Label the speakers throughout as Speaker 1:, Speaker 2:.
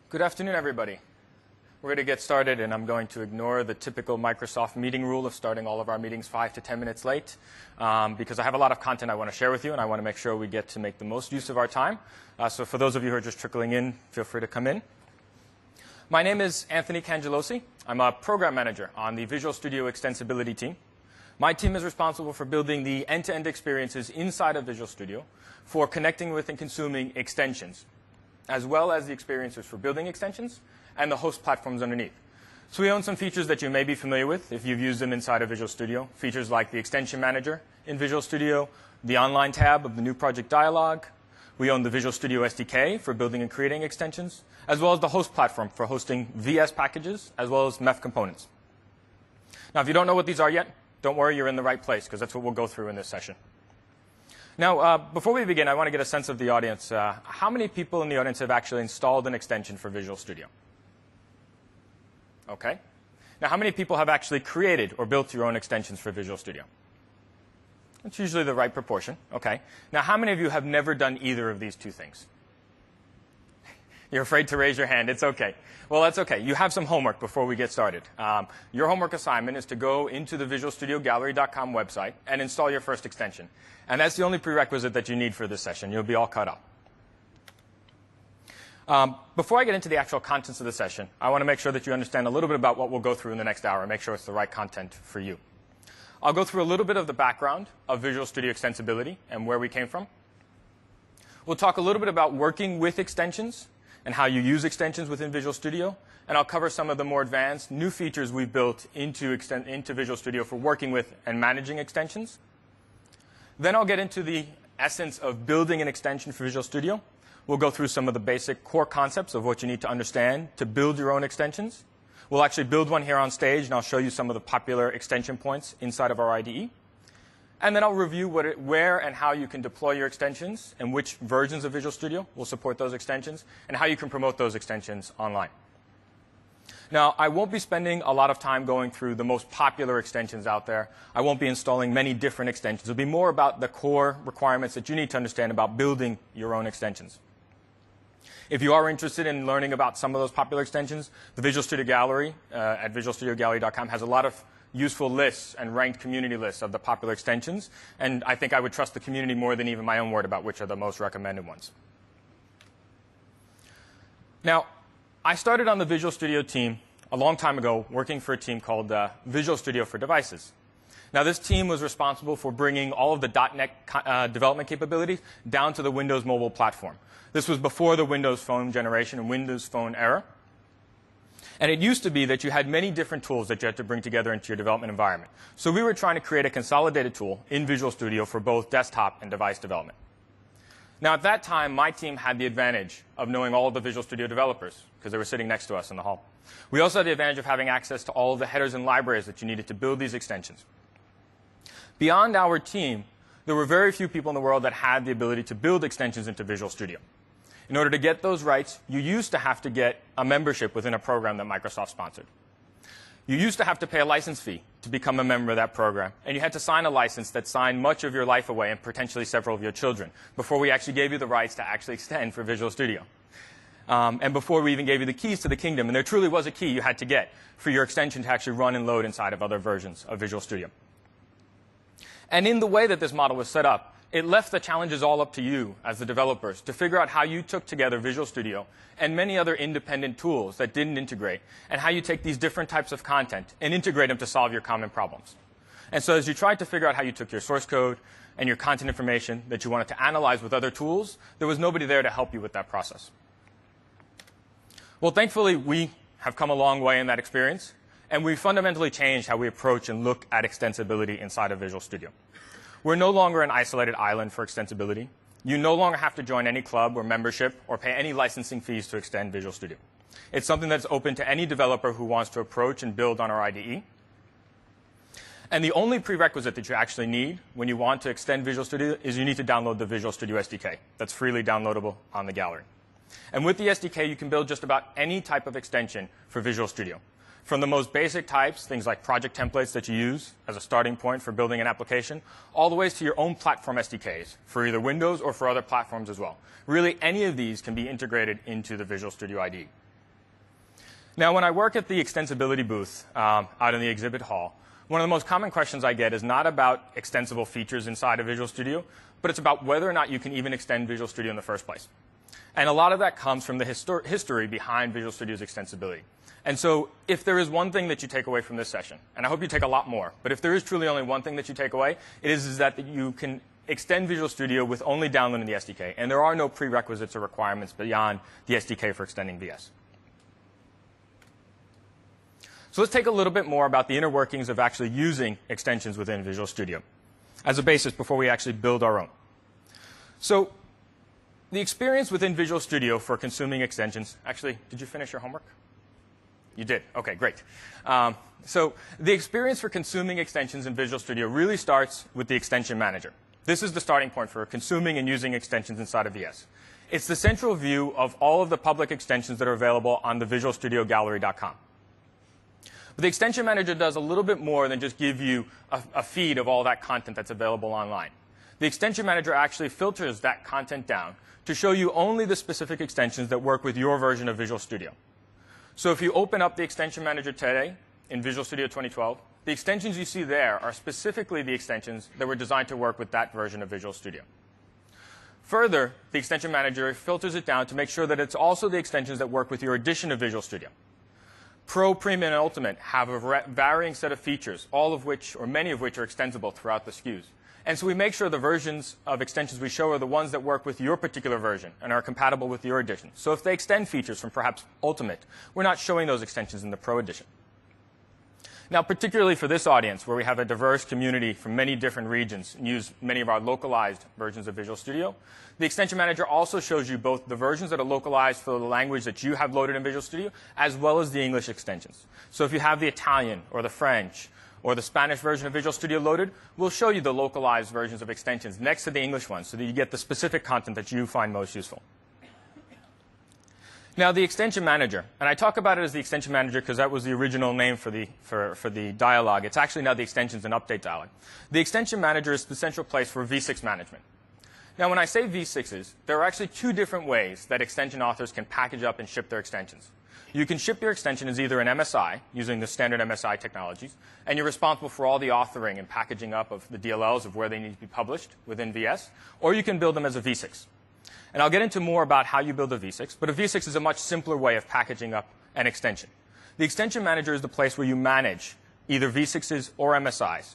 Speaker 1: Good afternoon, everybody. We're going to get started, and I'm going to ignore the typical Microsoft meeting rule of starting all of our meetings 5 to 10 minutes late, because I have a lot of content I want to share with you, and I want to make sure we get to make the most use of our time. So for those of you who are just trickling in, feel free to come in. My name is Anthony Cangelosi. I'm a program manager on the Visual Studio Extensibility team. My team is responsible for building the end-to-end experiences inside of Visual Studio for connecting with and consuming extensions, as well as the experiences for building extensions and the host platforms underneath. So we own some features that you may be familiar with if you've used them inside of Visual Studio. Features like the Extension Manager in Visual Studio, the Online tab of the New Project dialog. We own the Visual Studio SDK for building and creating extensions, as well as the host platform for hosting VS packages, as well as MEF components. Now, if you don't know what these are yet, don't worry, you're in the right place, because that's what we'll go through in this session. Now, before we begin, I want to get a sense of the audience. How many people in the audience have actually installed an extension for Visual Studio? OK. Now, how many people have actually created or built your own extensions for Visual Studio? That's usually the right proportion. OK. Now, how many of you have never done either of these two things? You're afraid to raise your hand. It's OK. Well, that's OK. You have some homework before we get started. Your homework assignment is to go into the visualstudiogallery.com website and install your first extension. And that's the only prerequisite that you need for this session. You'll be all caught up. Before I get into the actual contents of the session, I want to make sure that you understand a little bit about what we'll go through in the next hour and make sure it's the right content for you. I'll go through a little bit of the background of Visual Studio Extensibility and where we came from. We'll talk a little bit about working with extensions and how you use extensions within Visual Studio. And I'll cover some of the more advanced new features we've built into Visual Studio for working with and managing extensions. Then I'll get into the essence of building an extension for Visual Studio. We'll go through some of the basic core concepts of what you need to understand to build your own extensions. We'll actually build one here on stage, and I'll show you some of the popular extension points inside of our IDE. And then I'll review where and how you can deploy your extensions and which versions of Visual Studio will support those extensions and how you can promote those extensions online. Now, I won't be spending a lot of time going through the most popular extensions out there. I won't be installing many different extensions. It'll be more about the core requirements that you need to understand about building your own extensions. If you are interested in learning about some of those popular extensions, the Visual Studio Gallery at visualstudiogallery.com has a lot of useful lists and ranked community lists of the popular extensions. And I think I would trust the community more than even my own word about which are the most recommended ones. Now, I started on the Visual Studio team a long time ago working for a team called Visual Studio for Devices. Now, this team was responsible for bringing all of the .NET development capabilities down to the Windows mobile platform. This was before the Windows Phone generation and Windows Phone era. And it used to be that you had many different tools that you had to bring together into your development environment. So we were trying to create a consolidated tool in Visual Studio for both desktop and device development. Now, at that time, my team had the advantage of knowing all of the Visual Studio developers, because they were sitting next to us in the hall. We also had the advantage of having access to all of the headers and libraries that you needed to build these extensions. Beyond our team, there were very few people in the world that had the ability to build extensions into Visual Studio. In order to get those rights, you used to have to get a membership within a program that Microsoft sponsored. You used to have to pay a license fee to become a member of that program. And you had to sign a license that signed much of your life away and potentially several of your children before we actually gave you the rights to actually extend for Visual Studio. And before we even gave you the keys to the kingdom. And there truly was a key you had to get for your extension to actually run and load inside of other versions of Visual Studio. And in the way that this model was set up, it left the challenges all up to you as the developers to figure out how you took together Visual Studio and many other independent tools that didn't integrate, and how you take these different types of content and integrate them to solve your common problems. And so as you tried to figure out how you took your source code and your content information that you wanted to analyze with other tools, there was nobody there to help you with that process. Well, thankfully, we have come a long way in that experience, and we fundamentally changed how we approach and look at extensibility inside of Visual Studio. We're no longer an isolated island for extensibility. You no longer have to join any club or membership or pay any licensing fees to extend Visual Studio. It's something that's open to any developer who wants to approach and build on our IDE. And the only prerequisite that you actually need when you want to extend Visual Studio is you need to download the Visual Studio SDK. That's freely downloadable on the gallery. And with the SDK, you can build just about any type of extension for Visual Studio. From the most basic types, things like project templates that you use as a starting point for building an application, all the way to your own platform SDKs for either Windows or for other platforms as well. Really, any of these can be integrated into the Visual Studio IDE. Now, when I work at the Extensibility booth out in the exhibit hall, one of the most common questions I get is not about extensible features inside of Visual Studio, but it's about whether or not you can even extend Visual Studio in the first place. And a lot of that comes from the history behind Visual Studio's extensibility. And so if there is one thing that you take away from this session, and I hope you take a lot more, but if there is truly only one thing that you take away, it is that you can extend Visual Studio with only downloading the SDK. And there are no prerequisites or requirements beyond the SDK for extending VS. So let's take a little bit more about the inner workings of actually using extensions within Visual Studio as a basis before we actually build our own. So the experience within Visual Studio for consuming extensions, actually, did you finish your homework? You did. OK, great. So the experience for consuming extensions in Visual Studio really starts with the Extension Manager. This is the starting point for consuming and using extensions inside of VS. It's the central view of all of the public extensions that are available on the visualstudiogallery.com. But the Extension Manager does a little bit more than just give you a feed of all that content that's available online. The Extension Manager actually filters that content down to show you only the specific extensions that work with your version of Visual Studio. So if you open up the Extension Manager today in Visual Studio 2012, the extensions you see there are specifically the extensions that were designed to work with that version of Visual Studio. Further, the Extension Manager filters it down to make sure that it's also the extensions that work with your edition of Visual Studio. Pro, Premium, and Ultimate have a varying set of features, all of which, or many of which, are extensible throughout the SKUs. And so we make sure the versions of extensions we show are the ones that work with your particular version and are compatible with your edition. So if they extend features from perhaps Ultimate, we're not showing those extensions in the Pro edition. Now, particularly for this audience, where we have a diverse community from many different regions and use many of our localized versions of Visual Studio, the Extension Manager also shows you both the versions that are localized for the language that you have loaded in Visual Studio, as well as the English extensions. So if you have the Italian or the French or the Spanish version of Visual Studio loaded, we'll show you the localized versions of extensions next to the English ones so that you get the specific content that you find most useful. Now, the Extension Manager, and I talk about it as the Extension Manager because that was the original name for the dialog. It's actually now the Extensions and Update dialog. The Extension Manager is the central place for V6 management. Now, when I say V6s, there are actually two different ways that extension authors can package up and ship their extensions. You can ship your extension as either an MSI, using the standard MSI technologies, and you're responsible for all the authoring and packaging up of the DLLs of where they need to be published within VS, or you can build them as a V6. And I'll get into more about how you build a V6, but a V6 is a much simpler way of packaging up an extension. The Extension Manager is the place where you manage either V6s or MSIs.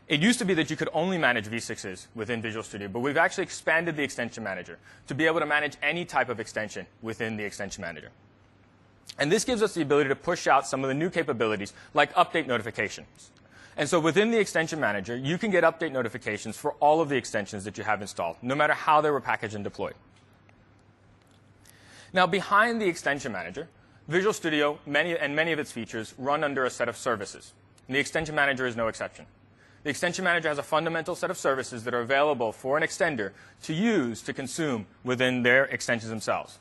Speaker 1: It used to be that you could only manage V6s within Visual Studio, but we've actually expanded the Extension Manager to be able to manage any type of extension within the Extension Manager. And this gives us the ability to push out some of the new capabilities, like update notifications. And so within the Extension Manager, you can get update notifications for all of the extensions that you have installed, no matter how they were packaged and deployed. Now, behind the Extension Manager, Visual Studio, many of its features run under a set of services. And the Extension Manager is no exception. The Extension Manager has a fundamental set of services that are available for an extender to use to consume within their extensions themselves.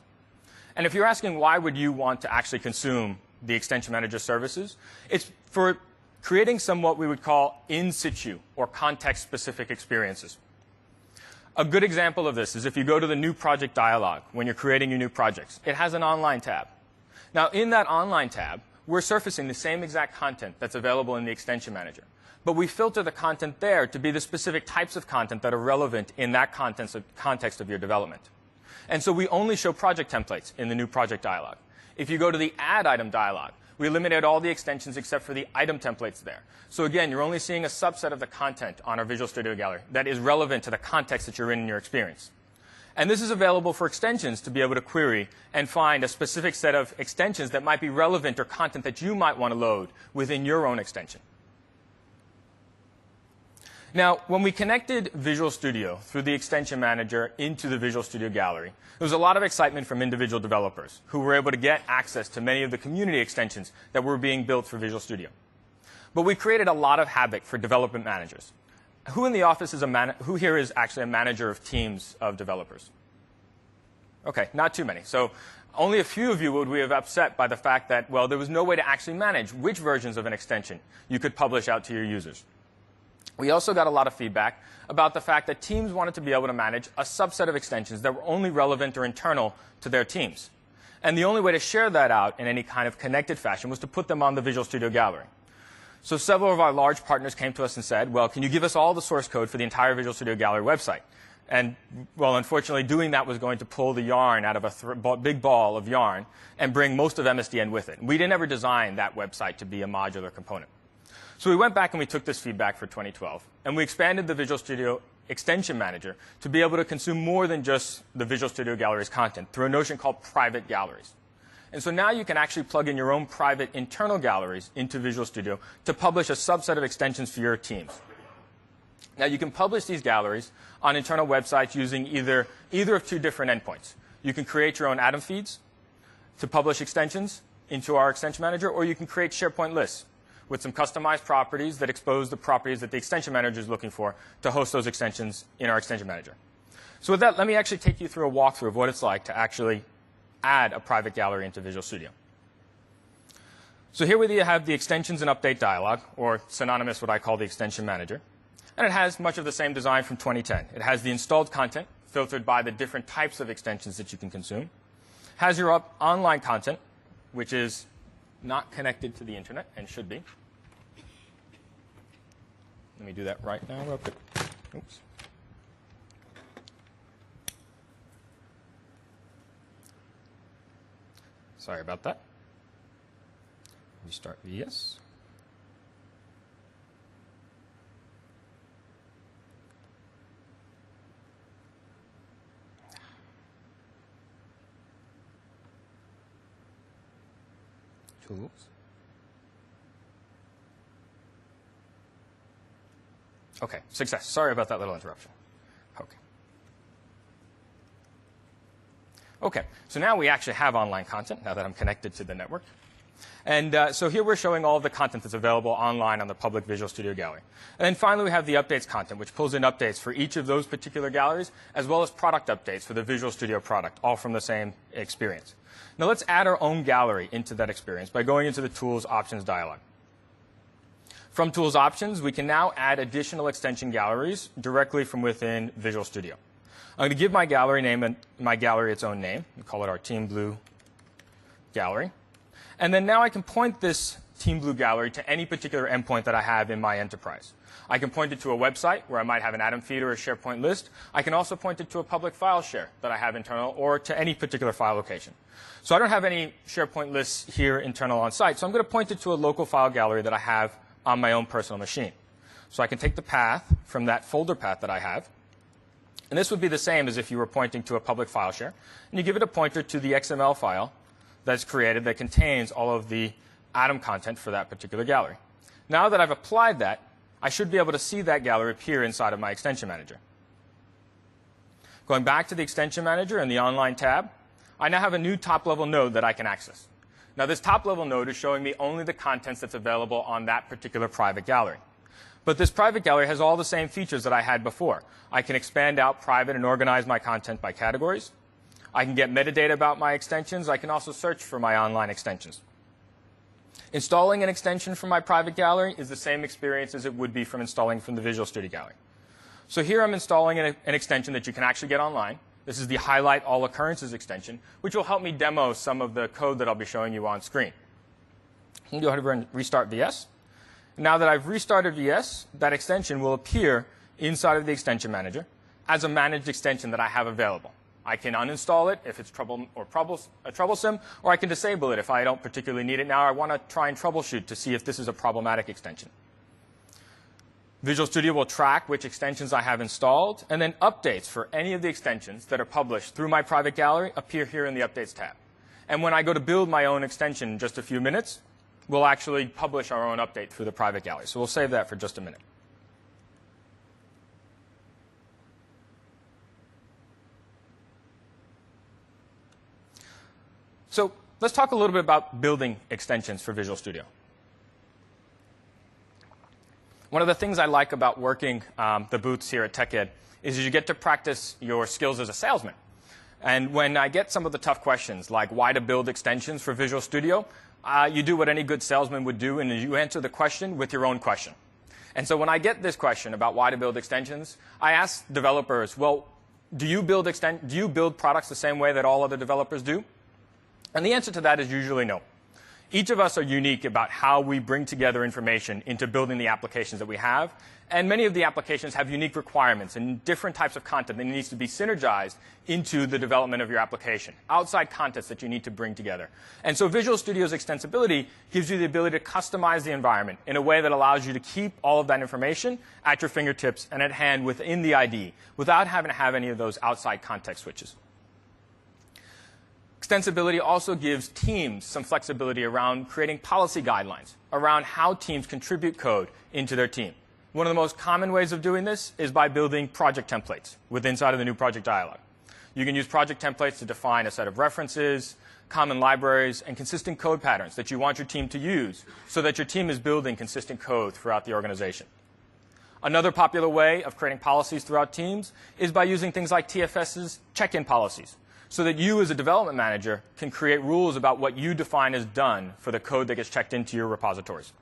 Speaker 1: And if you're asking why would you want to actually consume the Extension Manager services, it's for creating some what we would call in situ or context-specific experiences. A good example of this is if you go to the New Project dialog when you're creating your new projects. It has an online tab. Now, in that online tab, we're surfacing the same exact content that's available in the Extension Manager. But we filter the content there to be the specific types of content that are relevant in that context of your development. And so we only show project templates in the New Project dialog. If you go to the Add Item dialog, we eliminate all the extensions except for the item templates there. So again, you're only seeing a subset of the content on our Visual Studio Gallery that is relevant to the context that you're in your experience. And this is available for extensions to be able to query and find a specific set of extensions that might be relevant or content that you might want to load within your own extension. Now, when we connected Visual Studio through the Extension Manager into the Visual Studio Gallery, there was a lot of excitement from individual developers who were able to get access to many of the community extensions that were being built for Visual Studio. But we created a lot of havoc for development managers. Who in the office is who here is actually a manager of teams of developers? OK, not too many. So only a few of you would be upset by the fact that, well, there was no way to actually manage which versions of an extension you could publish out to your users. We also got a lot of feedback about the fact that teams wanted to be able to manage a subset of extensions that were only relevant or internal to their teams. And the only way to share that out in any kind of connected fashion was to put them on the Visual Studio Gallery. So several of our large partners came to us and said, well, can you give us all the source code for the entire Visual Studio Gallery website? And, well, unfortunately, doing that was going to pull the yarn out of a big ball of yarn and bring most of MSDN with it. We didn't ever design that website to be a modular component. So we went back and we took this feedback for 2012, and we expanded the Visual Studio Extension Manager to be able to consume more than just the Visual Studio Gallery's content through a notion called private galleries. And so now you can actually plug in your own private internal galleries into Visual Studio to publish a subset of extensions for your teams. Now, you can publish these galleries on internal websites using either of two different endpoints. You can create your own Atom feeds to publish extensions into our Extension Manager, or you can create SharePoint lists with some customized properties that expose the properties that the Extension Manager is looking for to host those extensions in our Extension Manager. So with that, let me actually take you through a walkthrough of what it's like to actually add a private gallery into Visual Studio. So here we have the Extensions and Update dialog, or synonymous what I call the Extension Manager. And it has much of the same design from 2010. It has the installed content filtered by the different types of extensions that you can consume. Has your online content, which is not connected to the internet and should be. Let me do that right now real quick. Oops. Sorry about that. Restart VS. Tools. Okay, success. Sorry about that little interruption. Okay, so now we actually have online content, now that I'm connected to the network. And so here we're showing all of the content that's available online on the public Visual Studio Gallery. And then finally, we have the updates content, which pulls in updates for each of those particular galleries, as well as product updates for the Visual Studio product, all from the same experience. Now let's add our own gallery into that experience by going into the Tools Options dialog. From Tools Options, we can now add additional extension galleries directly from within Visual Studio. I'm going to give my gallery name and my gallery its own name. We call it our Team Blue gallery. And then now I can point this Team Blue gallery to any particular endpoint that I have in my enterprise. I can point it to a website where I might have an Atom feed or a SharePoint list. I can also point it to a public file share that I have internal or to any particular file location. So I don't have any SharePoint lists here internal on site, so I'm going to point it to a local file gallery that I have on my own personal machine. So I can take the path from that folder path that I have. And this would be the same as if you were pointing to a public file share. And you give it a pointer to the XML file that's created that contains all of the Atom content for that particular gallery. Now that I've applied that, I should be able to see that gallery appear inside of my Extension Manager. Going back to the Extension Manager and the Online tab, I now have a new top-level node that I can access. Now, this top-level node is showing me only the contents that's available on that particular private gallery. But this private gallery has all the same features that I had before. I can expand out private and organize my content by categories. I can get metadata about my extensions. I can also search for my online extensions. Installing an extension from my private gallery is the same experience as it would be from installing from the Visual Studio Gallery. So here I'm installing an extension that you can actually get online. This is the Highlight All Occurrences extension, which will help me demo some of the code that I'll be showing you on screen. I'm going to go ahead and restart VS. Now that I've restarted VS, that extension will appear inside of the Extension Manager as a managed extension that I have available. I can uninstall it if it's troublesome, or I can disable it if I don't particularly need it. Now I want to try and troubleshoot to see if this is a problematic extension. Visual Studio will track which extensions I have installed, and then updates for any of the extensions that are published through my private gallery appear here in the Updates tab. And when I go to build my own extension in just a few minutes, we'll actually publish our own update through the private gallery. So we'll save that for just a minute. So let's talk a little bit about building extensions for Visual Studio. One of the things I like about working the booths here at TechEd is you get to practice your skills as a salesman. And when I get some of the tough questions, like why to build extensions for Visual Studio, you do what any good salesman would do, and you answer the question with your own question. And so when I get this question about why to build extensions, I ask developers, well, do you build products the same way that all other developers do? And the answer to that is usually no. Each of us are unique about how we bring together information into building the applications that we have. And many of the applications have unique requirements and different types of content that needs to be synergized into the development of your application, outside context that you need to bring together. And so Visual Studio's extensibility gives you the ability to customize the environment in a way that allows you to keep all of that information at your fingertips and at hand within the IDE without having to have any of those outside context switches. Extensibility also gives teams some flexibility around creating policy guidelines around how teams contribute code into their team. One of the most common ways of doing this is by building project templates inside of the new project dialog. You can use project templates to define a set of references, common libraries, and consistent code patterns that you want your team to use so that your team is building consistent code throughout the organization. Another popular way of creating policies throughout teams is by using things like TFS's check-in policies, so that you as a development manager can create rules about what you define as done for the code that gets checked into your repositories.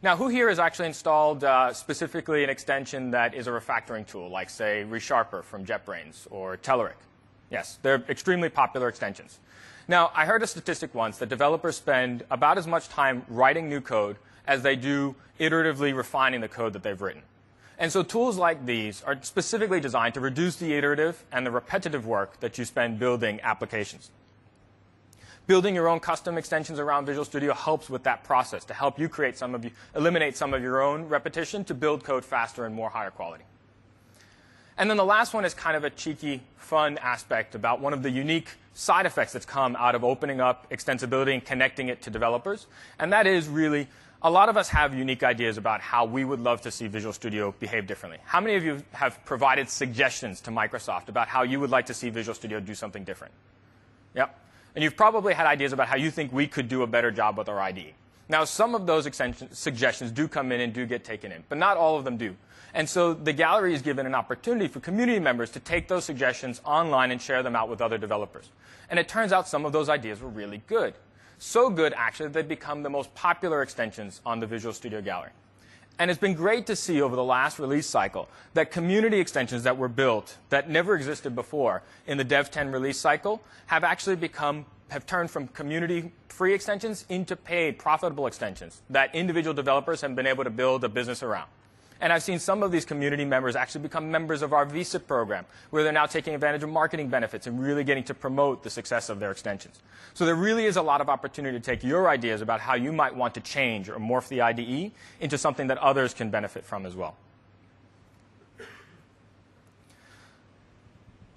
Speaker 1: Now, who here has actually installed specifically an extension that is a refactoring tool, like, say, ReSharper from JetBrains or Telerik? Yes, they're extremely popular extensions. Now, I heard a statistic once that developers spend about as much time writing new code as they do iteratively refining the code that they've written. And so tools like these are specifically designed to reduce the iterative and the repetitive work that you spend building applications. Building your own custom extensions around Visual Studio helps with that process to help you eliminate some of your own repetition to build code faster and more higher quality. And then the last one is kind of a cheeky, fun aspect about one of the unique side effects that's come out of opening up extensibility and connecting it to developers. And that is really, a lot of us have unique ideas about how we would love to see Visual Studio behave differently. How many of you have provided suggestions to Microsoft about how you would like to see Visual Studio do something different? Yep. And you've probably had ideas about how you think we could do a better job with our IDE. Now, some of those suggestions do come in and do get taken in, but not all of them do. And so the gallery is given an opportunity for community members to take those suggestions online and share them out with other developers. And it turns out some of those ideas were really good. So good, actually, that they've become the most popular extensions on the Visual Studio Gallery. And it's been great to see over the last release cycle that community extensions that were built that never existed before in the Dev 10 release cycle have turned from community free extensions into paid, profitable extensions that individual developers have been able to build a business around. And I've seen some of these community members actually become members of our VSIP program, where they're now taking advantage of marketing benefits and really getting to promote the success of their extensions. So there really is a lot of opportunity to take your ideas about how you might want to change or morph the IDE into something that others can benefit from as well.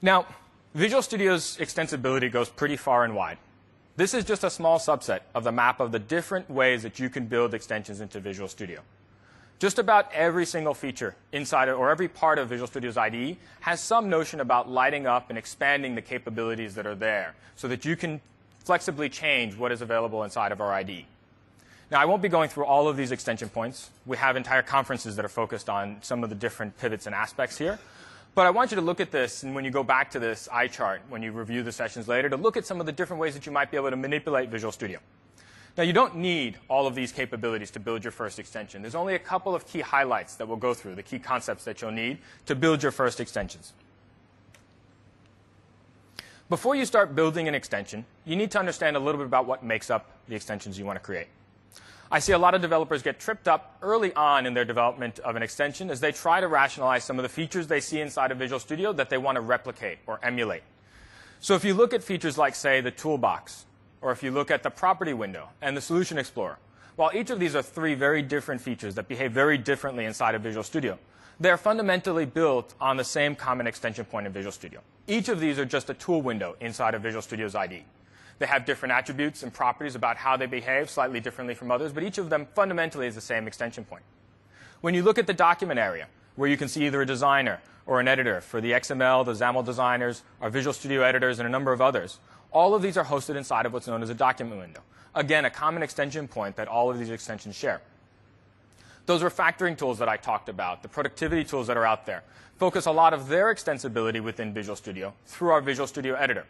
Speaker 1: Now, Visual Studio's extensibility goes pretty far and wide. This is just a small subset of the map of the different ways that you can build extensions into Visual Studio. Just about every single feature inside or every part of Visual Studio's IDE has some notion about lighting up and expanding the capabilities that are there so that you can flexibly change what is available inside of our IDE. Now, I won't be going through all of these extension points. We have entire conferences that are focused on some of the different pivots and aspects here. But I want you to look at this, and when you go back to this eye chart, when you review the sessions later, to look at some of the different ways that you might be able to manipulate Visual Studio. Now, you don't need all of these capabilities to build your first extension. There's only a couple of key highlights that we'll go through, the key concepts that you'll need to build your first extensions. Before you start building an extension, you need to understand a little bit about what makes up the extensions you want to create. I see a lot of developers get tripped up early on in their development of an extension as they try to rationalize some of the features they see inside of Visual Studio that they want to replicate or emulate. So if you look at features like, say, the toolbox, or if you look at the property window and the solution explorer, while each of these are three very different features that behave very differently inside of Visual Studio, they are fundamentally built on the same common extension point in Visual Studio. Each of these are just a tool window inside of Visual Studio's IDE. They have different attributes and properties about how they behave slightly differently from others, but each of them fundamentally is the same extension point. When you look at the document area, where you can see either a designer or an editor for the XML, the XAML designers, our Visual Studio editors, and a number of others, all of these are hosted inside of what's known as a document window. Again, a common extension point that all of these extensions share. Those refactoring tools that I talked about, the productivity tools that are out there, focus a lot of their extensibility within Visual Studio through our Visual Studio editor.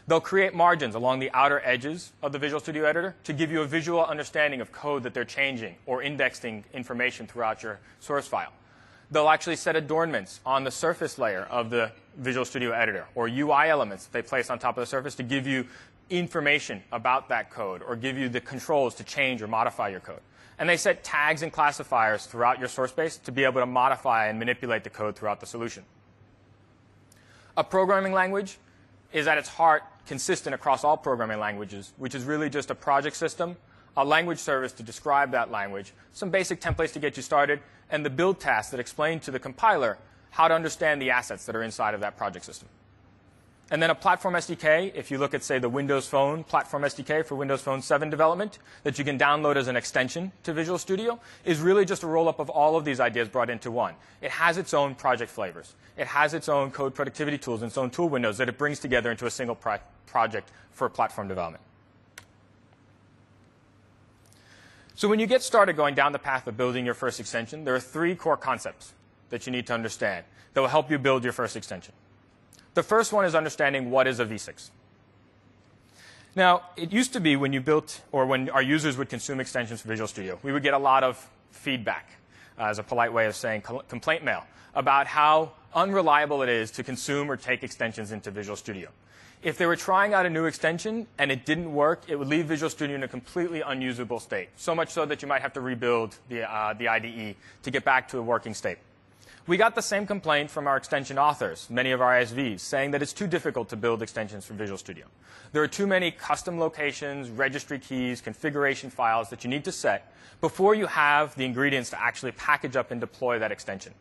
Speaker 1: They'll create margins along the outer edges of the Visual Studio editor to give you a visual understanding of code that they're changing or indexing information throughout your source file. They'll actually set adornments on the surface layer of the Visual Studio Editor, or UI elements that they place on top of the surface to give you information about that code or give you the controls to change or modify your code. And they set tags and classifiers throughout your source base to be able to modify and manipulate the code throughout the solution. A programming language is at its heart consistent across all programming languages, which is really just a project system, a language service to describe that language, some basic templates to get you started, and the build tasks that explain to the compiler how to understand the assets that are inside of that project system. And then a platform SDK, if you look at, say, the Windows Phone platform SDK for Windows Phone 7 development that you can download as an extension to Visual Studio, is really just a roll-up of all of these ideas brought into one. It has its own project flavors. It has its own code productivity tools and its own tool windows that it brings together into a single project for platform development. So when you get started going down the path of building your first extension, there are 3 core concepts that you need to understand that will help you build your first extension. The first one is understanding what is a v6. Now, it used to be when you built, or when our users would consume extensions for Visual Studio, we would get a lot of feedback, as a polite way of saying complaint mail, about how unreliable it is to consume or take extensions into Visual Studio. If they were trying out a new extension and it didn't work, it would leave Visual Studio in a completely unusable state, so much so that you might have to rebuild the IDE to get back to a working state. We got the same complaint from our extension authors, many of our ISVs, saying that it's too difficult to build extensions for Visual Studio. There are too many custom locations, registry keys, configuration files that you need to set before you have the ingredients to actually package up and deploy that extension.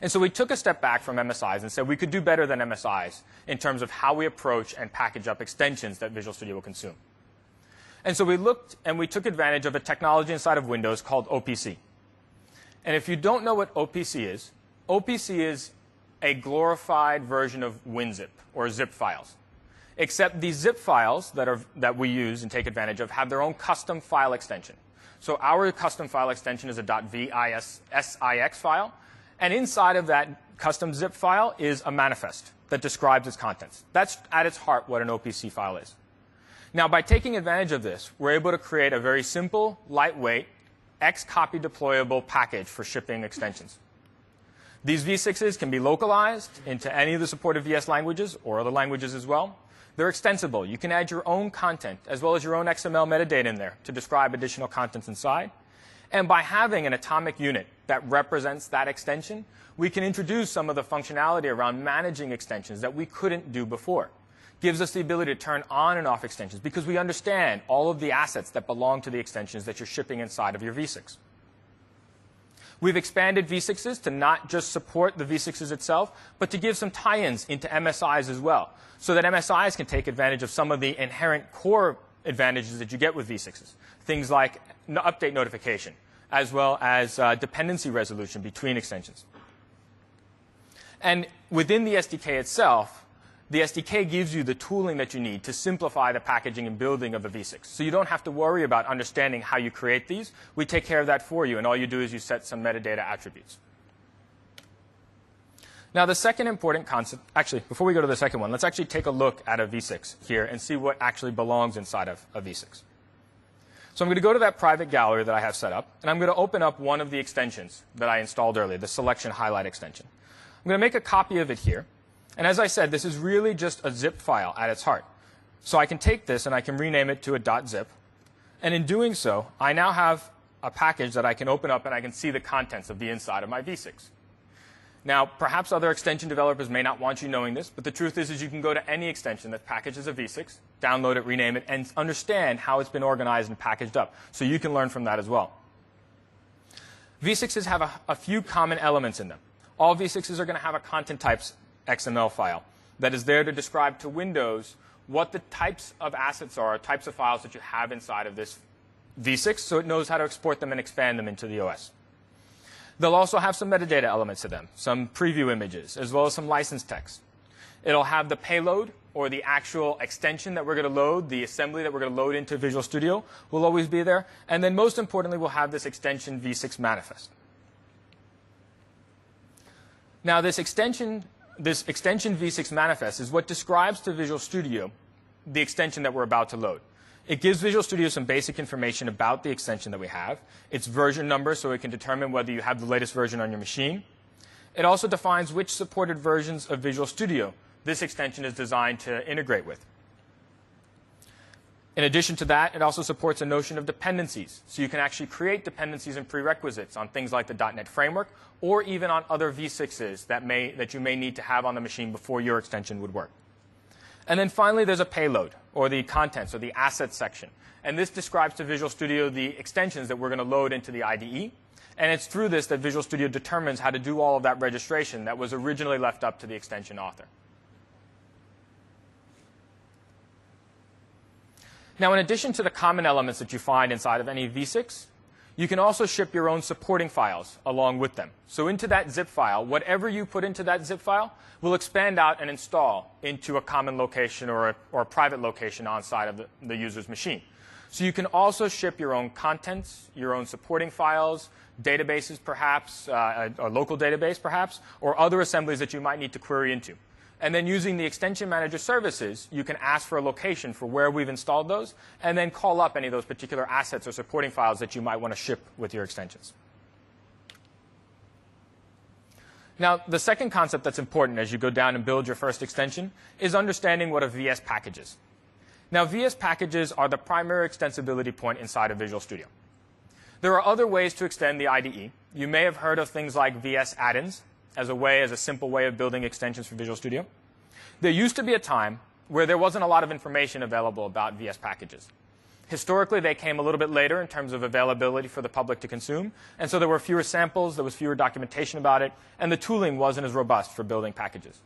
Speaker 1: And so we took a step back from MSIs and said we could do better than MSIs in terms of how we approach and package up extensions that Visual Studio will consume. And so we looked and we took advantage of a technology inside of Windows called OPC. And if you don't know what OPC is a glorified version of WinZip, or zip files. Except these zip files that we use and take advantage of have their own custom file extension. So our custom file extension is a .visix file. And inside of that custom zip file is a manifest that describes its contents. That's at its heart what an OPC file is. Now, by taking advantage of this, we're able to create a very simple, lightweight, X-copy deployable package for shipping extensions. These v6s can be localized into any of the supported VS languages or other languages as well. They're extensible. You can add your own content as well as your own XML metadata in there to describe additional contents inside. And by having an atomic unit that represents that extension, we can introduce some of the functionality around managing extensions that we couldn't do before. Gives us the ability to turn on and off extensions because we understand all of the assets that belong to the extensions that you're shipping inside of your v6. We've expanded v6s to not just support the v6s itself, but to give some tie-ins into MSIs as well, so that MSIs can take advantage of some of the inherent core advantages that you get with v6s. Things like update notification, as well as dependency resolution between extensions. And within the SDK itself, the SDK gives you the tooling that you need to simplify the packaging and building of a v6. So you don't have to worry about understanding how you create these. We take care of that for you, and all you do is you set some metadata attributes. Now, the second important concept, actually, before we go to the second one, let's actually take a look at a v6 here and see what actually belongs inside of a v6. So I'm going to go to that private gallery that I have set up, and I'm going to open up one of the extensions that I installed earlier, the selection highlight extension. I'm going to make a copy of it here. And as I said, this is really just a zip file at its heart. So I can take this and I can rename it to a .zip. And in doing so, I now have a package that I can open up and I can see the contents of the inside of my v6. Now, perhaps other extension developers may not want you knowing this, but the truth is you can go to any extension that packages a v6, download it, rename it, and understand how it's been organized and packaged up. So you can learn from that as well. v6s have a few common elements in them. All v6s are going to have a content types XML file that is there to describe to Windows what the types of assets are, types of files that you have inside of this v6, so it knows how to export them and expand them into the OS. They'll also have some metadata elements to them, some preview images, as well as some license text. It'll have the payload, or the actual extension that we're going to load, the assembly that we're going to load into Visual Studio will always be there. And then most importantly, we'll have this extension v6 manifest. Now, this extension v6 manifest is what describes to Visual Studio the extension that we're about to load. It gives Visual Studio some basic information about the extension that we have, its version number so it can determine whether you have the latest version on your machine. It also defines which supported versions of Visual Studio this extension is designed to integrate with. In addition to that, it also supports a notion of dependencies. So you can actually create dependencies and prerequisites on things like the .NET Framework or even on other v6s that you may need to have on the machine before your extension would work. And then finally, there's a payload, or the contents, or the assets section. And this describes to Visual Studio the extensions that we're going to load into the IDE. And it's through this that Visual Studio determines how to do all of that registration that was originally left up to the extension author. Now, in addition to the common elements that you find inside of any v6, you can also ship your own supporting files along with them. So into that zip file, whatever you put into that zip file will expand out and install into a common location or a private location on site of the user's machine. So you can also ship your own contents, your own supporting files, databases perhaps, a local database perhaps, or other assemblies that you might need to query into. And then using the Extension Manager services, you can ask for a location for where we've installed those, and then call up any of those particular assets or supporting files that you might want to ship with your extensions. Now, the second concept that's important as you go down and build your first extension is understanding what a VS package is. Now, VS packages are the primary extensibility point inside of Visual Studio. There are other ways to extend the IDE. You may have heard of things like VS add-ins as a simple way of building extensions for Visual Studio. There used to be a time where there wasn't a lot of information available about VS packages. Historically, they came a little bit later in terms of availability for the public to consume, and so there were fewer samples, there was fewer documentation about it, and the tooling wasn't as robust for building packages.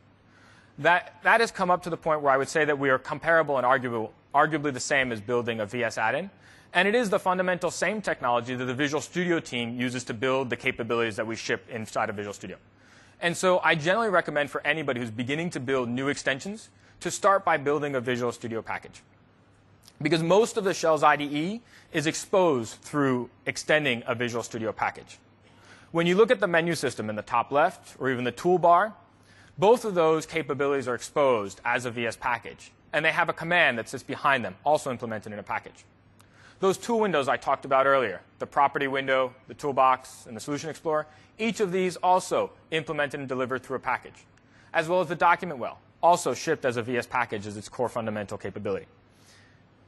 Speaker 1: That has come up to the point where I would say that we are comparable and arguably the same as building a VS add-in, and it is the fundamental same technology that the Visual Studio team uses to build the capabilities that we ship inside of Visual Studio. And so I generally recommend for anybody who's beginning to build new extensions to start by building a Visual Studio package. Because most of the shell's IDE is exposed through extending a Visual Studio package. When you look at the menu system in the top left, or even the toolbar, both of those capabilities are exposed as a VS package. And they have a command that sits behind them, also implemented in a package. Those tool windows I talked about earlier, the property window, the toolbox, and the solution explorer, each of these also implemented and delivered through a package, as well as the document well, also shipped as a VS package as its core fundamental capability.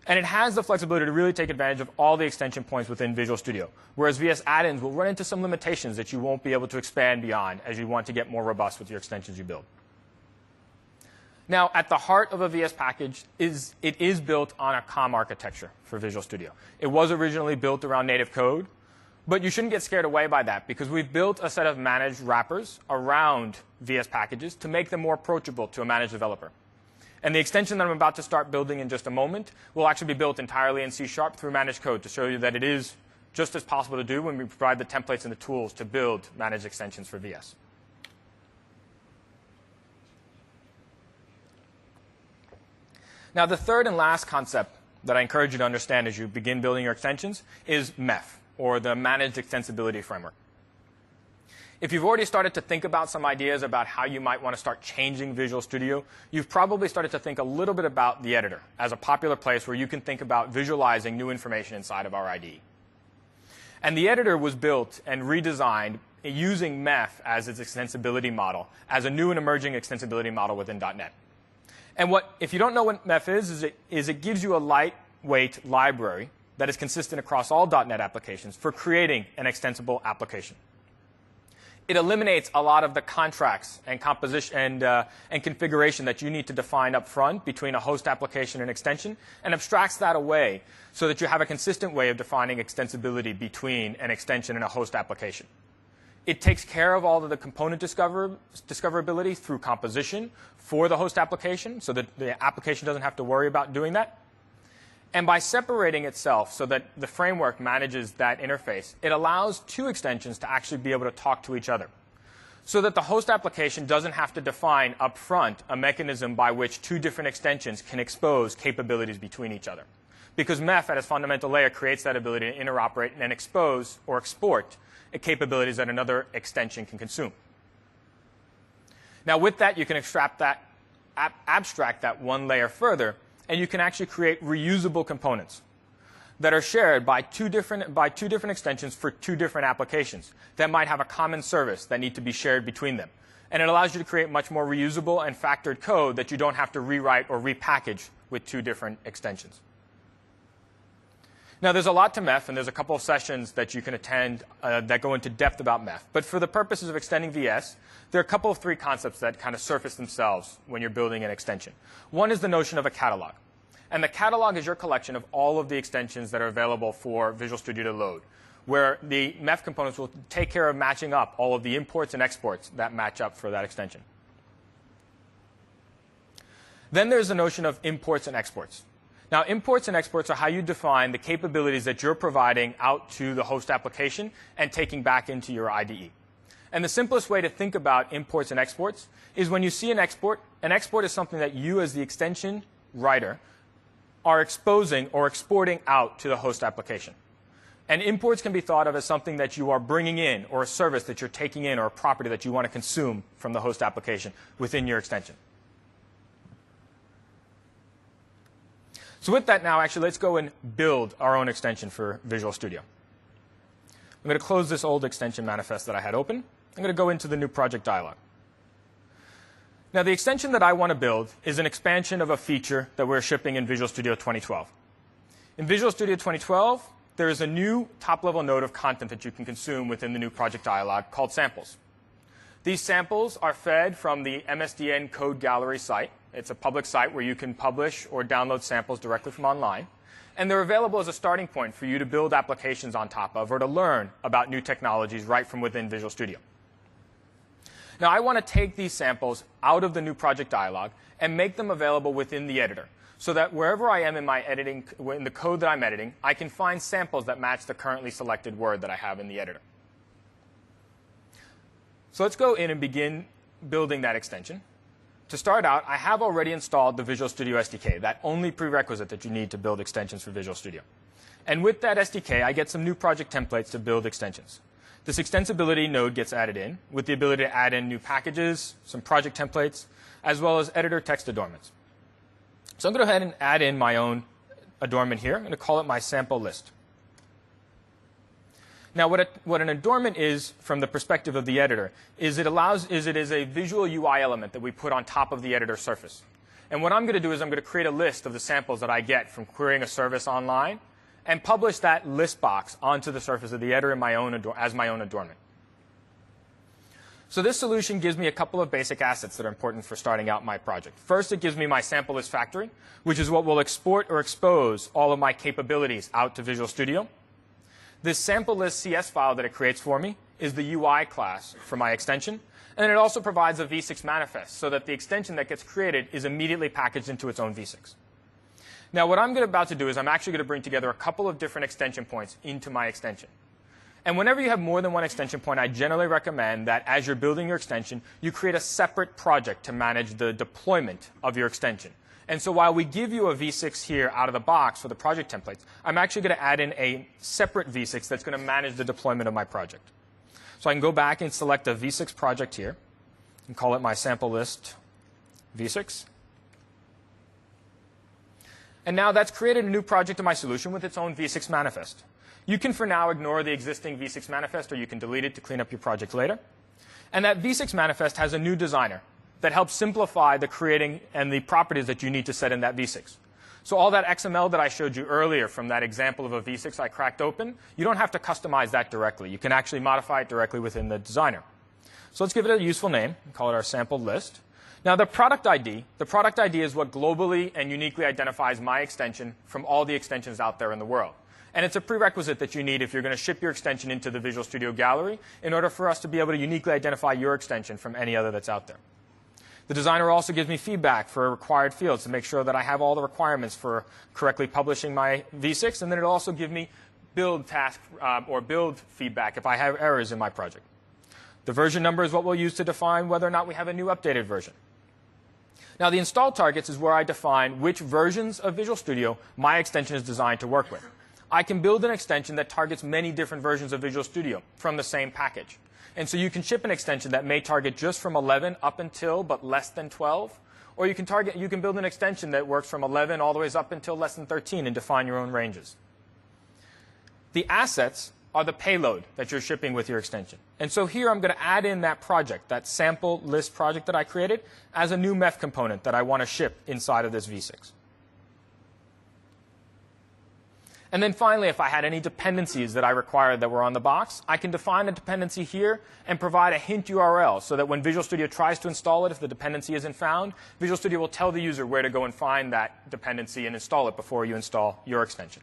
Speaker 1: And it has the flexibility to really take advantage of all the extension points within Visual Studio, whereas VS add-ins will run into some limitations that you won't be able to expand beyond as you want to get more robust with your extensions you build. Now, at the heart of a VS package it is built on a COM architecture for Visual Studio. It was originally built around native code, but you shouldn't get scared away by that because we've built a set of managed wrappers around VS packages to make them more approachable to a managed developer. And the extension that I'm about to start building in just a moment will actually be built entirely in C# through managed code to show you that it is just as possible to do when we provide the templates and the tools to build managed extensions for VS. Now, the third and last concept that I encourage you to understand as you begin building your extensions is MEF, or the Managed Extensibility Framework. If you've already started to think about some ideas about how you might want to start changing Visual Studio, you've probably started to think a little bit about the editor as a popular place where you can think about visualizing new information inside of our IDE. And the editor was built and redesigned using MEF as its extensibility model, as a new and emerging extensibility model within .NET. And if you don't know what MEF is it gives you a lightweight library that is consistent across all .NET applications for creating an extensible application. It eliminates a lot of the contracts and composition and configuration that you need to define up front between a host application and extension, and abstracts that away so that you have a consistent way of defining extensibility between an extension and a host application. It takes care of all of the component discoverability through composition for the host application so that the application doesn't have to worry about doing that. And by separating itself so that the framework manages that interface, it allows two extensions to actually be able to talk to each other so that the host application doesn't have to define up front a mechanism by which two different extensions can expose capabilities between each other. Because MEF at its fundamental layer creates that ability to interoperate and expose or export capabilities that another extension can consume. Now, with that, you can abstract that one layer further and you can actually create reusable components that are shared by two different extensions for two different applications that might have a common service that need to be shared between them. And it allows you to create much more reusable and factored code that you don't have to rewrite or repackage with two different extensions. Now, there's a lot to MEF, and there's a couple of sessions that you can attend that go into depth about MEF. But for the purposes of extending VS, there are a couple of three concepts that kind of surface themselves when you're building an extension. One is the notion of a catalog. And the catalog is your collection of all of the extensions that are available for Visual Studio to load, where the MEF components will take care of matching up all of the imports and exports that match up for that extension. Then there's the notion of imports and exports. Now, imports and exports are how you define the capabilities that you're providing out to the host application and taking back into your IDE. And the simplest way to think about imports and exports is when you see an export is something that you as the extension writer are exposing or exporting out to the host application. And imports can be thought of as something that you are bringing in, or a service that you're taking in, or a property that you want to consume from the host application within your extension. So with that now, actually, let's go and build our own extension for Visual Studio. I'm going to close this old extension manifest that I had open. I'm going to go into the new project dialog. Now, the extension that I want to build is an expansion of a feature that we're shipping in Visual Studio 2012. In Visual Studio 2012, there is a new top-level node of content that you can consume within the new project dialog called samples. These samples are fed from the MSDN Code Gallery site. It's a public site where you can publish or download samples directly from online. And they're available as a starting point for you to build applications on top of or to learn about new technologies right from within Visual Studio. Now, I want to take these samples out of the new project dialog and make them available within the editor so that wherever I am in my editing, in the code that I'm editing, I can find samples that match the currently selected word that I have in the editor. So let's go in and begin building that extension. To start out, I have already installed the Visual Studio SDK, that only prerequisite that you need to build extensions for Visual Studio. And with that SDK, I get some new project templates to build extensions. This Extensibility node gets added in with the ability to add in new packages, some project templates, as well as editor text adornments. So I'm going to go ahead and add in my own adornment here. I'm going to call it my sample list. Now, what an adornment is from the perspective of the editor is it is a visual UI element that we put on top of the editor surface. And what I'm going to do is I'm going to create a list of the samples that I get from querying a service online and publish that list box onto the surface of the editor in as my own adornment. So this solution gives me a couple of basic assets that are important for starting out my project. First, it gives me my sample list factory, which is what will export or expose all of my capabilities out to Visual Studio. This sample list CS file that it creates for me is the UI class for my extension. And then it also provides a v6 manifest so that the extension that gets created is immediately packaged into its own v6. Now, what I'm about to do is I'm actually going to bring together a couple of different extension points into my extension. And whenever you have more than one extension point, I generally recommend that as you're building your extension, you create a separate project to manage the deployment of your extension. And so while we give you a v6 here out of the box for the project templates, I'm actually going to add in a separate v6 that's going to manage the deployment of my project. So I can go back and select a v6 project here and call it my sample list v6. And now that's created a new project in my solution with its own v6 manifest. You can, for now, ignore the existing v6 manifest, or you can delete it to clean up your project later. And that v6 manifest has a new designer that helps simplify the creating and the properties that you need to set in that v6. So all that XML that I showed you earlier from that example of a v6 I cracked open, you don't have to customize that directly. You can actually modify it directly within the designer. So let's give it a useful name and call it our sampled list. Now, the product ID is what globally and uniquely identifies my extension from all the extensions out there in the world. And it's a prerequisite that you need if you're going to ship your extension into the Visual Studio Gallery in order for us to be able to uniquely identify your extension from any other that's out there. The designer also gives me feedback for required fields to make sure that I have all the requirements for correctly publishing my v6, and then it'll also give me build task or build feedback if I have errors in my project. The version number is what we'll use to define whether or not we have a new updated version. Now, the install targets is where I define which versions of Visual Studio my extension is designed to work with. I can build an extension that targets many different versions of Visual Studio from the same package. And so you can ship an extension that may target just from 11 up until but less than 12, Or you can build an extension that works from 11 all the way up until less than 13 and define your own ranges. The assets are the payload that you're shipping with your extension. And so here I'm going to add in that project, that sample list project that I created, as a new MEF component that I want to ship inside of this v6. And then finally, if I had any dependencies that I required that were on the box, I can define a dependency here and provide a hint URL so that when Visual Studio tries to install it, if the dependency isn't found, Visual Studio will tell the user where to go and find that dependency and install it before you install your extension.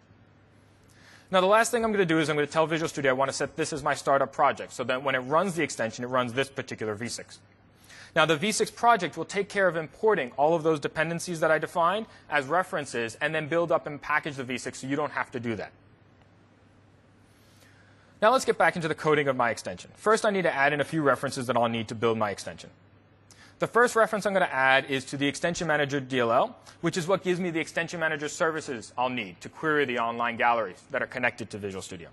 Speaker 1: Now, the last thing I'm going to do is I'm going to tell Visual Studio I want to set this as my startup project so that when it runs the extension, it runs this particular v6. Now, the v6 project will take care of importing all of those dependencies that I defined as references and then build up and package the v6 so you don't have to do that. Now, let's get back into the coding of my extension. First, I need to add in a few references that I'll need to build my extension. The first reference I'm going to add is to the Extension Manager DLL, which is what gives me the Extension Manager services I'll need to query the online galleries that are connected to Visual Studio.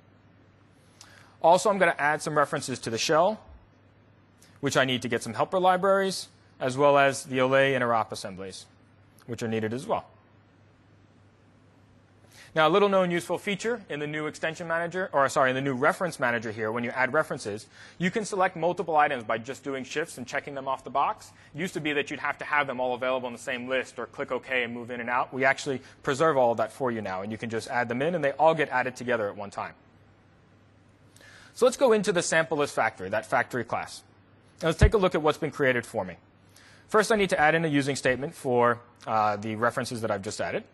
Speaker 1: Also, I'm going to add some references to the shell, which I need to get some helper libraries, as well as the OLE interop assemblies, which are needed as well. Now, a little known useful feature in the new extension manager, in the new reference manager here, when you add references, you can select multiple items by just doing shifts and checking them off the box. It used to be that you'd have to have them all available in the same list or click OK and move in and out. We actually preserve all of that for you now, and you can just add them in, and they all get added together at one time. So let's go into the sample list factory, that factory class. Now, let's take a look at what's been created for me. First, I need to add in a using statement for the references that I've just added.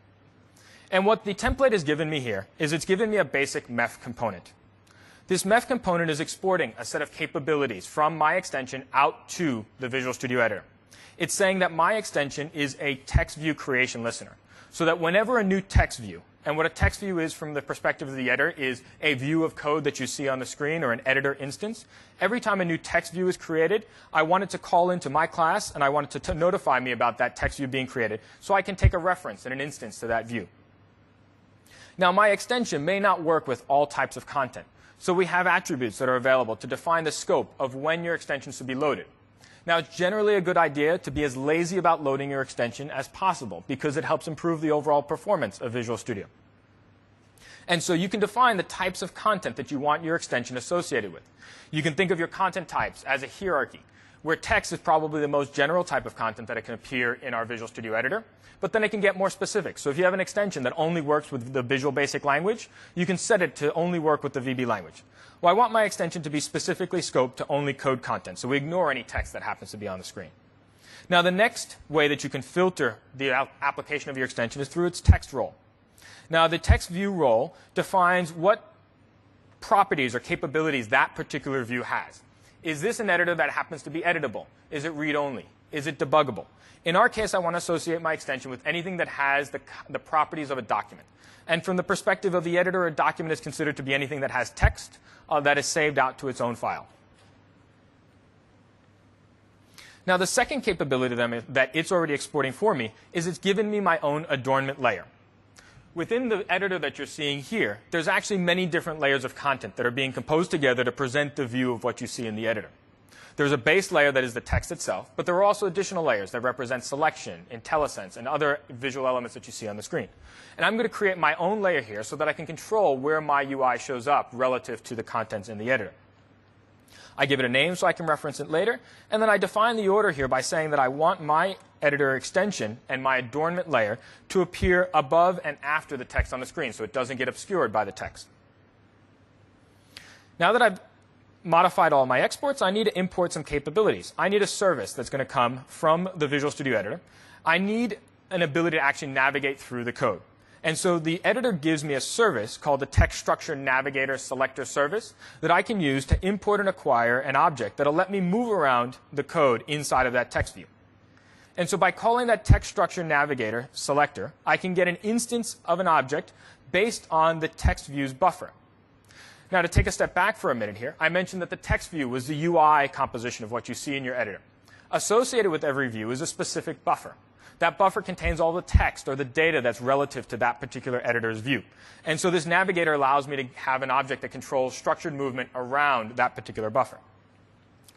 Speaker 1: And what the template has given me here is it's given me a basic MEF component. This MEF component is exporting a set of capabilities from my extension out to the Visual Studio Editor. It's saying that my extension is a text view creation listener, so that whenever a new text view, and what a text view is from the perspective of the editor is a view of code that you see on the screen or an editor instance, every time a new text view is created, I want it to call into my class, and I want it to notify me about that text view being created, so I can take a reference and an instance to that view. Now, my extension may not work with all types of content. So we have attributes that are available to define the scope of when your extension should be loaded. Now, it's generally a good idea to be as lazy about loading your extension as possible because it helps improve the overall performance of Visual Studio. And so you can define the types of content that you want your extension associated with. You can think of your content types as a hierarchy, where text is probably the most general type of content that can appear in our Visual Studio Editor. But then it can get more specific. So if you have an extension that only works with the Visual Basic language, you can set it to only work with the VB language. Well, I want my extension to be specifically scoped to only code content, so we ignore any text that happens to be on the screen. Now, the next way that you can filter the application of your extension is through its text role. Now, the text view role defines what properties or capabilities that particular view has. Is this an editor that happens to be editable? Is it read-only? Is it debuggable? In our case, I want to associate my extension with anything that has the properties of a document. And from the perspective of the editor, a document is considered to be anything that has text that is saved out to its own file. Now, the second capability that it's already exporting for me is it's given me my own adornment layer. Within the editor that you're seeing here, there's actually many different layers of content that are being composed together to present the view of what you see in the editor. There's a base layer that is the text itself, but there are also additional layers that represent selection, IntelliSense, and other visual elements that you see on the screen. And I'm going to create my own layer here so that I can control where my UI shows up relative to the contents in the editor. I give it a name so I can reference it later, and then I define the order here by saying that I want my editor extension and my adornment layer to appear above and after the text on the screen so it doesn't get obscured by the text. Now that I've modified all my exports, I need to import some capabilities. I need a service that's going to come from the Visual Studio Editor. I need an ability to actually navigate through the code. And so the editor gives me a service called the Text Structure Navigator Selector Service that I can use to import and acquire an object that will let me move around the code inside of that text view. And so by calling that Text Structure Navigator Selector, I can get an instance of an object based on the text view's buffer. Now, to take a step back for a minute here, I mentioned that the text view was the UI composition of what you see in your editor. Associated with every view is a specific buffer. That buffer contains all the text or the data that's relative to that particular editor's view. And so this navigator allows me to have an object that controls structured movement around that particular buffer.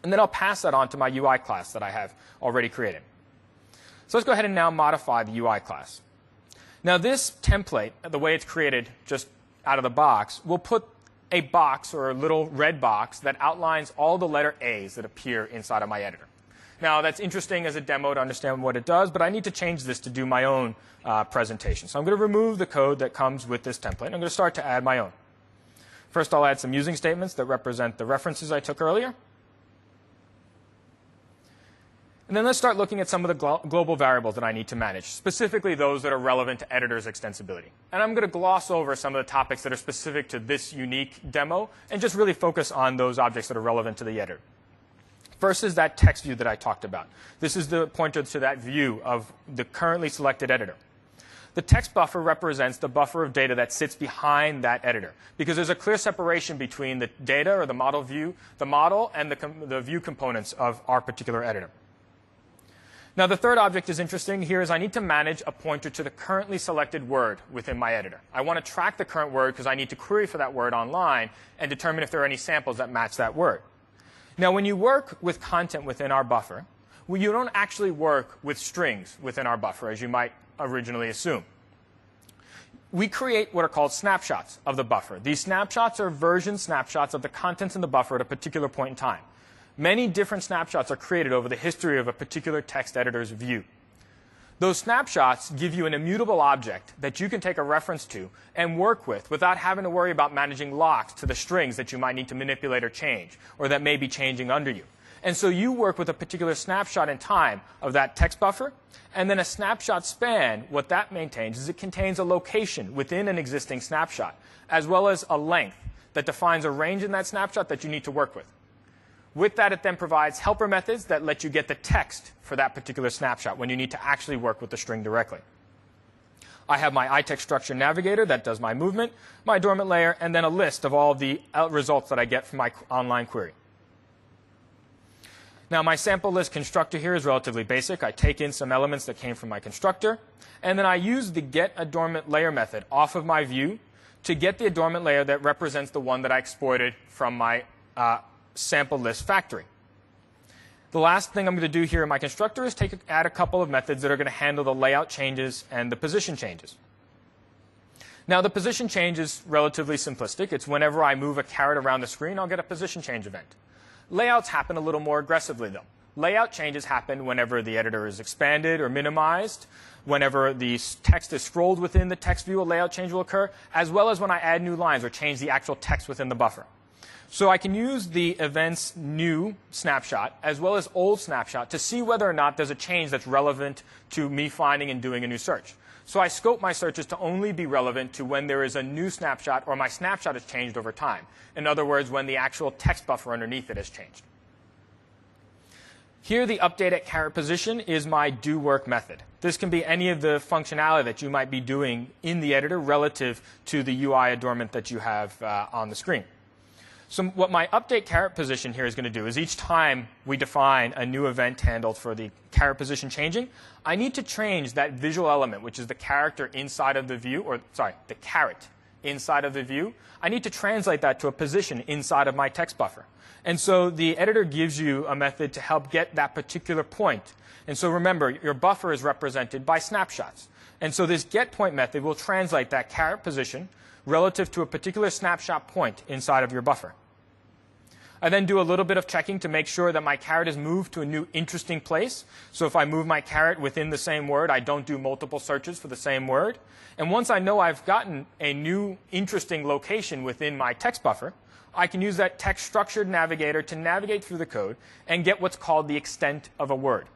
Speaker 1: And then I'll pass that on to my UI class that I have already created. So let's go ahead and now modify the UI class. Now this template, the way it's created just out of the box, will put a box or a little red box that outlines all the letter A's that appear inside of my editor. Now that's interesting as a demo to understand what it does, but I need to change this to do my own presentation. So I'm going to remove the code that comes with this template. I'm going to start to add my own. First, I'll add some using statements that represent the references I took earlier. And then let's start looking at some of the global variables that I need to manage, specifically those that are relevant to editor's extensibility. And I'm going to gloss over some of the topics that are specific to this unique demo and just really focus on those objects that are relevant to the editor. First is that text view that I talked about. This is the pointer to that view of the currently selected editor. The text buffer represents the buffer of data that sits behind that editor, because there's a clear separation between the data or the model view, the model, and the view components of our particular editor. Now, the third object is interesting here is I need to manage a pointer to the currently selected word within my editor. I want to track the current word because I need to query for that word online and determine if there are any samples that match that word. Now, when you work with content within our buffer, you don't actually work with strings within our buffer, as you might originally assume. We create what are called snapshots of the buffer. These snapshots are version snapshots of the contents in the buffer at a particular point in time. Many different snapshots are created over the history of a particular text editor's view. Those snapshots give you an immutable object that you can take a reference to and work with without having to worry about managing locks to the strings that you might need to manipulate or change, or that may be changing under you. And so you work with a particular snapshot in time of that text buffer, and then a snapshot span, what that maintains is it contains a location within an existing snapshot, as well as a length that defines a range in that snapshot that you need to work with. With that, it then provides helper methods that let you get the text for that particular snapshot when you need to actually work with the string directly. I have my iText structure navigator that does my movement, my adornment layer, and then a list of all the results that I get from my online query. Now, my sample list constructor here is relatively basic. I take in some elements that came from my constructor, and then I use the getAdornmentLayer method off of my view to get the adornment layer that represents the one that I exported from my sample list factory. The last thing I'm going to do here in my constructor is add a couple of methods that are going to handle the layout changes and the position changes. Now, the position change is relatively simplistic. It's whenever I move a caret around the screen, I'll get a position change event. Layouts happen a little more aggressively, though. Layout changes happen whenever the editor is expanded or minimized, whenever the text is scrolled within the text view, a layout change will occur, as well as when I add new lines or change the actual text within the buffer. So I can use the events new snapshot as well as old snapshot to see whether or not there's a change that's relevant to me finding and doing a new search. So I scope my searches to only be relevant to when there is a new snapshot or my snapshot has changed over time. In other words, when the actual text buffer underneath it has changed. Here, the update at caret position is my do work method. This can be any of the functionality that you might be doing in the editor relative to the UI adornment that you have on the screen. So what my update caret position here is going to do is each time we define a new event handled for the caret position changing, I need to change that visual element, which is the character inside of the view, or sorry, the caret inside of the view. I need to translate that to a position inside of my text buffer. And so the editor gives you a method to help get that particular point. And so remember, your buffer is represented by snapshots. And so this getPoint method will translate that caret position relative to a particular snapshot point inside of your buffer. I then do a little bit of checking to make sure that my caret is moved to a new interesting place. So if I move my caret within the same word, I don't do multiple searches for the same word. And once I know I've gotten a new interesting location within my text buffer, I can use that text structured navigator to navigate through the code and get what's called the extent of a word.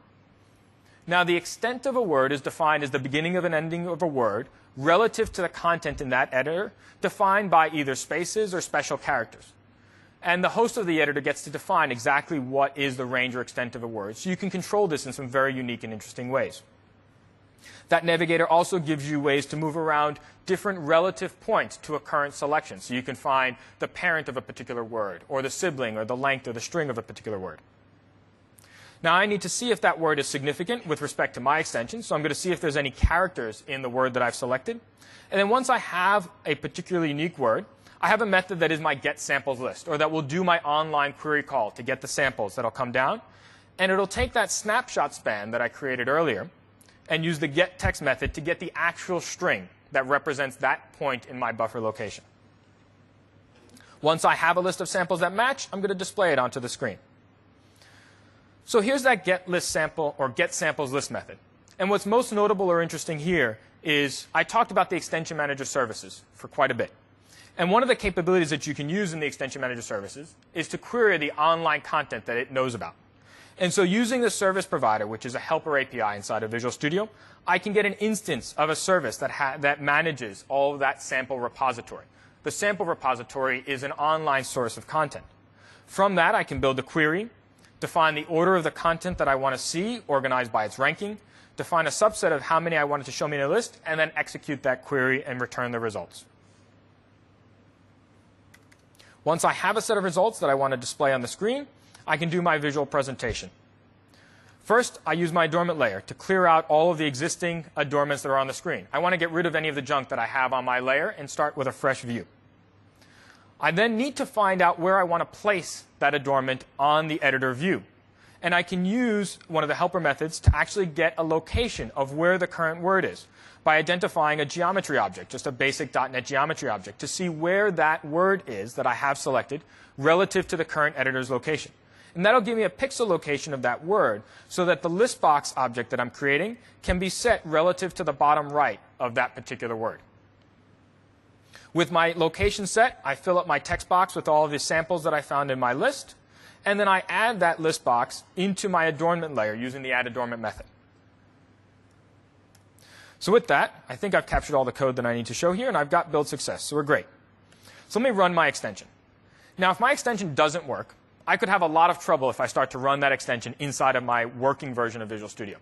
Speaker 1: Now, the extent of a word is defined as the beginning of an ending of a word relative to the content in that editor, defined by either spaces or special characters. And the host of the editor gets to define exactly what is the range or extent of a word. So you can control this in some very unique and interesting ways. That navigator also gives you ways to move around different relative points to a current selection. So you can find the parent of a particular word, or the sibling, or the length or the string of a particular word. Now, I need to see if that word is significant with respect to my extension. So I'm going to see if there's any characters in the word that I've selected. And then once I have a particularly unique word, I have a method that is my getSamplesList, or that will do my online query call to get the samples that'll come down. And it'll take that snapshot span that I created earlier, and use the getText method to get the actual string that represents that point in my buffer location. Once I have a list of samples that match, I'm going to display it onto the screen. So here's that getListSample or getSamplesList method. And what's most notable or interesting here is I talked about the Extension Manager services for quite a bit. And one of the capabilities that you can use in the Extension Manager services is to query the online content that it knows about. And so using the service provider, which is a helper API inside of Visual Studio, I can get an instance of a service that manages all of that sample repository. The sample repository is an online source of content. From that, I can build a query, define the order of the content that I want to see, organized by its ranking, define a subset of how many I wanted to show me in a list, and then execute that query and return the results. Once I have a set of results that I want to display on the screen, I can do my visual presentation. First, I use my adornment layer to clear out all of the existing adornments that are on the screen. I want to get rid of any of the junk that I have on my layer and start with a fresh view. I then need to find out where I want to place that adornment on the editor view. And I can use one of the helper methods to actually get a location of where the current word is by identifying a geometry object, just a basic .NET geometry object, to see where that word is that I have selected relative to the current editor's location. And that'll give me a pixel location of that word so that the list box object that I'm creating can be set relative to the bottom right of that particular word. With my location set, I fill up my text box with all of the samples that I found in my list, and then I add that list box into my adornment layer using the addAdornment method. So with that, I think I've captured all the code that I need to show here, and I've got build success, so we're great. So let me run my extension. Now, if my extension doesn't work, I could have a lot of trouble if I start to run that extension inside of my working version of Visual Studio.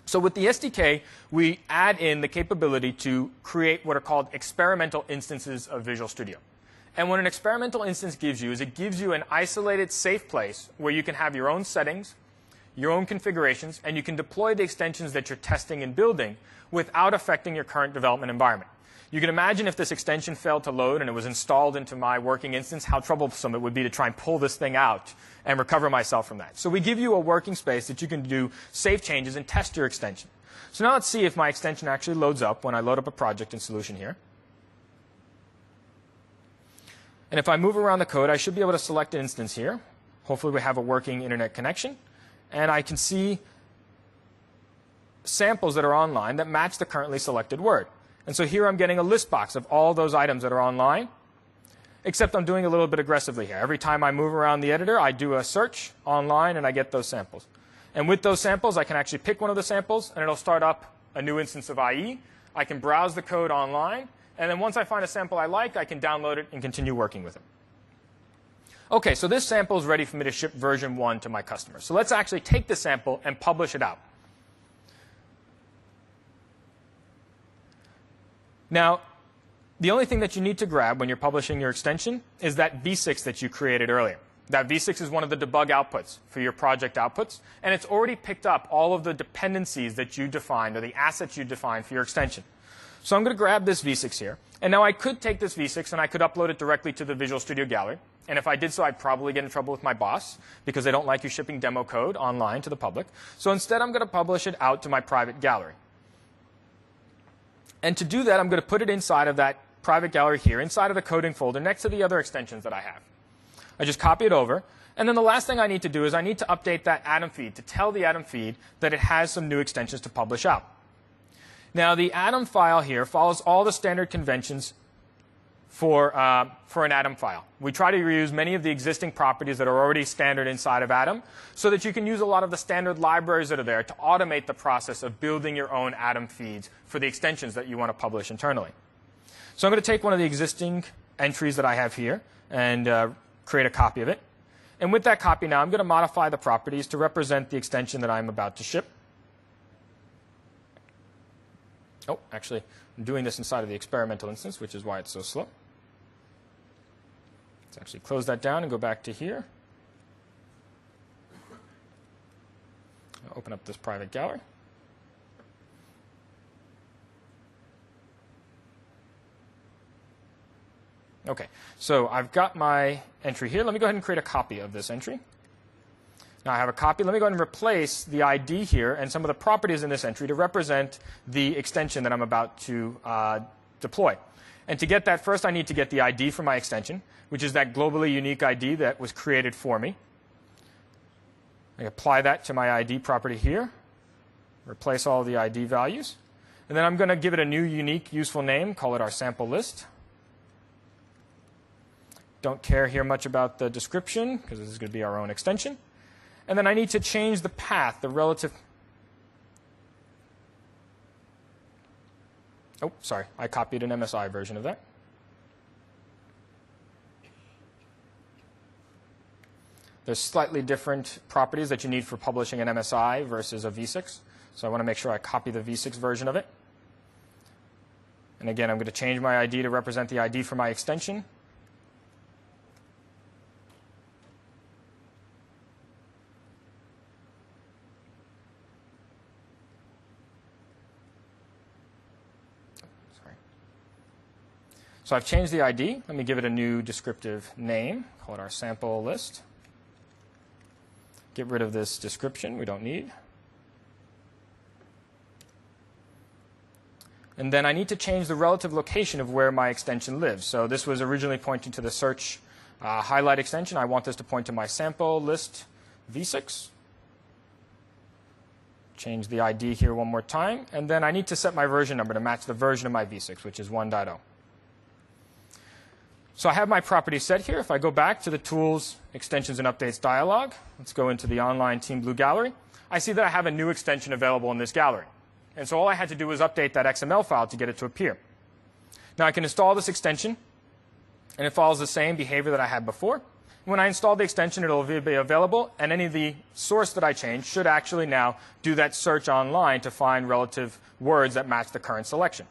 Speaker 1: So with the SDK, we add in the capability to create what are called experimental instances of Visual Studio. And what an experimental instance gives you is it gives you an isolated, safe place where you can have your own settings, your own configurations, and you can deploy the extensions that you're testing and building without affecting your current development environment. You can imagine if this extension failed to load and it was installed into my working instance, how troublesome it would be to try and pull this thing out and recover myself from that. So we give you a working space that you can do safe changes and test your extension. So now let's see if my extension actually loads up when I load up a project and solution here. And if I move around the code, I should be able to select an instance here. Hopefully we have a working internet connection. And I can see samples that are online that match the currently selected word. And so here I'm getting a list box of all those items that are online, except I'm doing a little bit aggressively here. Every time I move around the editor, I do a search online, and I get those samples. And with those samples, I can actually pick one of the samples, and it'll start up a new instance of IE. I can browse the code online, and then once I find a sample I like, I can download it and continue working with it. OK, so this sample is ready for me to ship version 1 to my customers. So let's actually take the sample and publish it out. Now, the only thing that you need to grab when you're publishing your extension is that v6 that you created earlier. That v6 is one of the debug outputs for your project outputs, and it's already picked up all of the dependencies that you defined or the assets you defined for your extension. So I'm going to grab this v6 here. And now I could take this v6 and I could upload it directly to the Visual Studio Gallery. And if I did so, I'd probably get in trouble with my boss because they don't like you shipping demo code online to the public. So instead, I'm going to publish it out to my private gallery. And to do that, I'm going to put it inside of that private gallery here, inside of the coding folder, next to the other extensions that I have. I just copy it over. And then the last thing I need to do is I need to update that Atom feed to tell the Atom feed that it has some new extensions to publish out. Now, the Atom file here follows all the standard conventions for an Atom file. We try to reuse many of the existing properties that are already standard inside of Atom so that you can use a lot of the standard libraries that are there to automate the process of building your own Atom feeds for the extensions that you want to publish internally. So I'm going to take one of the existing entries that I have here and create a copy of it. And with that copy now, I'm going to modify the properties to represent the extension that I'm about to ship. Oh, actually, I'm doing this inside of the experimental instance, which is why it's so slow. Let's actually close that down and go back to here. I'll open up this private gallery. OK, so I've got my entry here. Let me go ahead and create a copy of this entry. Now I have a copy. Let me go ahead and replace the ID here and some of the properties in this entry to represent the extension that I'm about to deploy. And to get that, first I need to get the ID for my extension, which is that globally unique ID that was created for me. I apply that to my ID property here, replace all the ID values, and then I'm going to give it a new unique useful name, call it our sample list. Don't care here much about the description because this is going to be our own extension. And then I need to change the path, the relative. Oh, sorry, I copied an MSI version of that. There's slightly different properties that you need for publishing an MSI versus a v6. So I want to make sure I copy the v6 version of it. And again, I'm going to change my ID to represent the ID for my extension. So I've changed the ID. Let me give it a new descriptive name. Call it our sample list. Get rid of this description we don't need. And then I need to change the relative location of where my extension lives. So this was originally pointing to the search highlight extension. I want this to point to my sample list v6. Change the ID here one more time. And then I need to set my version number to match the version of my v6, which is 1.0. So I have my properties set here. If I go back to the Tools, Extensions, and Updates dialog, let's go into the Online Team Blue Gallery. I see that I have a new extension available in this gallery. And so all I had to do was update that XML file to get it to appear. Now I can install this extension, and it follows the same behavior that I had before. When I install the extension, it will be available, and any of the source that I change should actually now do that search online to find relative words that match the current selection.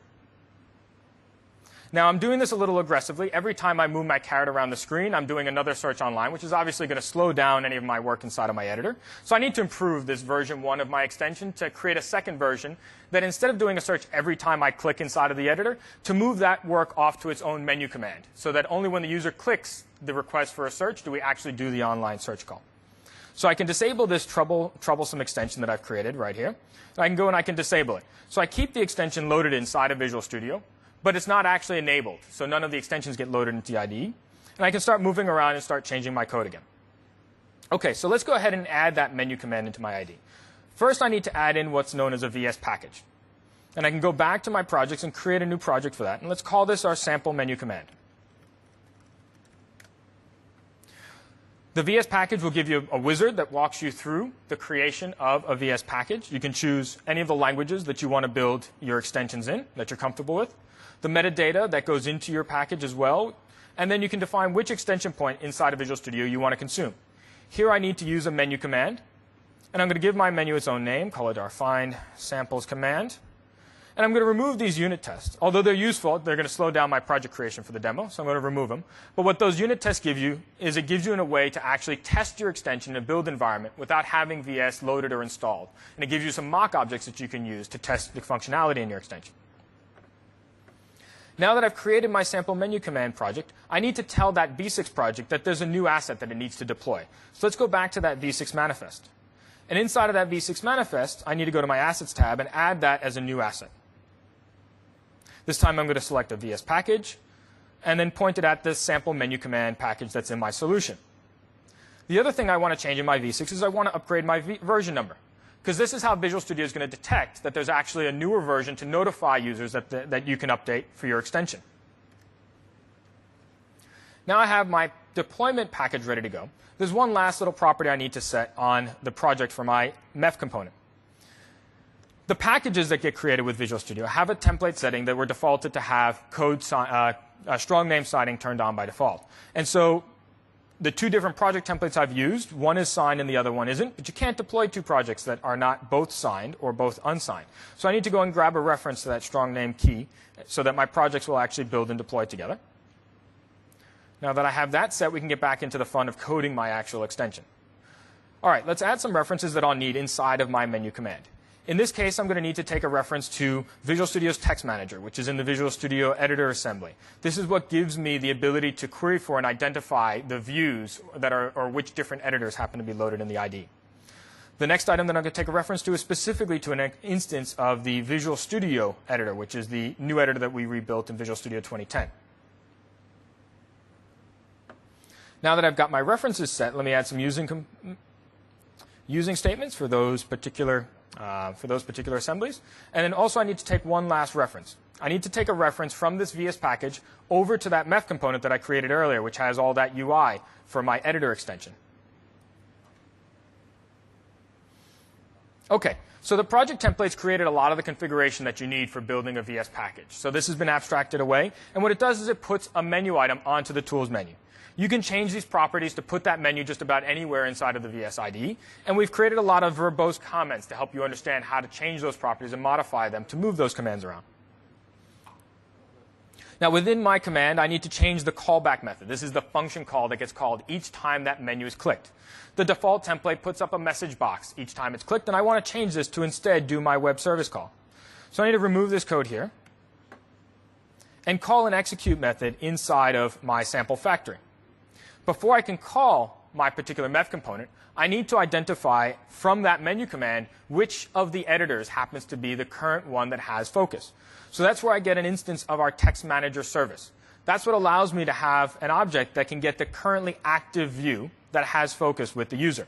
Speaker 1: Now, I'm doing this a little aggressively. Every time I move my caret around the screen, I'm doing another search online, which is obviously going to slow down any of my work inside of my editor. So I need to improve this version 1 of my extension to create a second version that instead of doing a search every time I click inside of the editor, to move that work off to its own menu command, so that only when the user clicks the request for a search do we actually do the online search call. So I can disable this troublesome extension that I've created right here. I can go and I can disable it. So I keep the extension loaded inside of Visual Studio, but it's not actually enabled. So none of the extensions get loaded into the IDE. And I can start moving around and start changing my code again. OK, so let's go ahead and add that menu command into my IDE. First, I need to add in what's known as a VS package. And I can go back to my projects and create a new project for that. And let's call this our sample menu command. The VS package will give you a wizard that walks you through the creation of a VS package. You can choose any of the languages that you want to build your extensions in that you're comfortable with, the metadata that goes into your package as well, and then you can define which extension point inside of Visual Studio you want to consume. Here I need to use a menu command, and I'm going to give my menu its own name, call it our find samples command. And I'm going to remove these unit tests. Although they're useful, they're going to slow down my project creation for the demo, so I'm going to remove them. But what those unit tests give you is it gives you a way to actually test your extension in a build environment without having VS loaded or installed. And it gives you some mock objects that you can use to test the functionality in your extension. Now that I've created my sample menu command project, I need to tell that v6 project that there's a new asset that it needs to deploy. So let's go back to that v6 manifest. And inside of that v6 manifest, I need to go to my Assets tab and add that as a new asset. This time I'm going to select a VS package and then point it at this sample menu command package that's in my solution. The other thing I want to change in my v6 is I want to upgrade my version number, because this is how Visual Studio is going to detect that there's actually a newer version to notify users that you can update for your extension. Now I have my deployment package ready to go. There's one last little property I need to set on the project for my MEF component. The packages that get created with Visual Studio have a template setting that we're defaulted to have strong name signing turned on by default. And so the two different project templates I've used, one is signed and the other one isn't, but you can't deploy two projects that are not both signed or both unsigned. So I need to go and grab a reference to that strong name key so that my projects will actually build and deploy together. Now that I have that set, we can get back into the fun of coding my actual extension. All right, let's add some references that I'll need inside of my menu command. In this case, I'm going to need to take a reference to Visual Studio's text manager, which is in the Visual Studio editor assembly. This is what gives me the ability to query for and identify the views that are, or which different editors happen to be loaded in the IDE. The next item that I'm going to take a reference to is specifically to an instance of the Visual Studio editor, which is the new editor that we rebuilt in Visual Studio 2010. Now that I've got my references set, let me add some using statements for those particular assemblies. And then also I need to take one last reference. I need to take a reference from this VS package over to that MEF component that I created earlier, which has all that UI for my editor extension. OK, so the project templates created a lot of the configuration that you need for building a VS package. So this has been abstracted away. And what it does is it puts a menu item onto the tools menu. You can change these properties to put that menu just about anywhere inside of the VS IDE. And we've created a lot of verbose comments to help you understand how to change those properties and modify them to move those commands around. Now, within my command, I need to change the callback method. This is the function call that gets called each time that menu is clicked. The default template puts up a message box each time it's clicked, and I want to change this to instead do my web service call. So I need to remove this code here and call an execute method inside of my sample factory. Before I can call my particular MEF component, I need to identify from that menu command which of the editors happens to be the current one that has focus. So that's where I get an instance of our text manager service. That's what allows me to have an object that can get the currently active view that has focus with the user.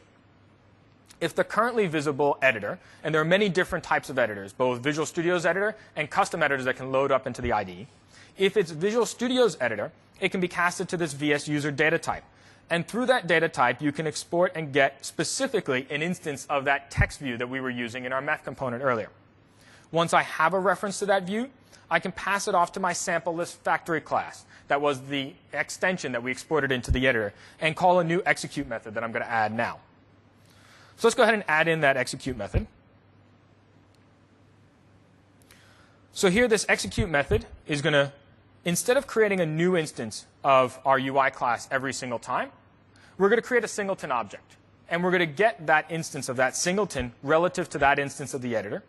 Speaker 1: If the currently visible editor, and there are many different types of editors, both Visual Studio's editor and custom editors that can load up into the IDE, if it's Visual Studio's editor, it can be casted to this VS user data type. And through that data type, you can export and get specifically an instance of that text view that we were using in our MEF component earlier. Once I have a reference to that view, I can pass it off to my sample list factory class. That was the extension that we exported into the editor, and call a new execute method that I'm going to add now. So let's go ahead and add in that execute method. So here, this execute method is going to, instead of creating a new instance of our UI class every single time, we're going to create a singleton object. And we're going to get that instance of that singleton relative to that instance of the editor.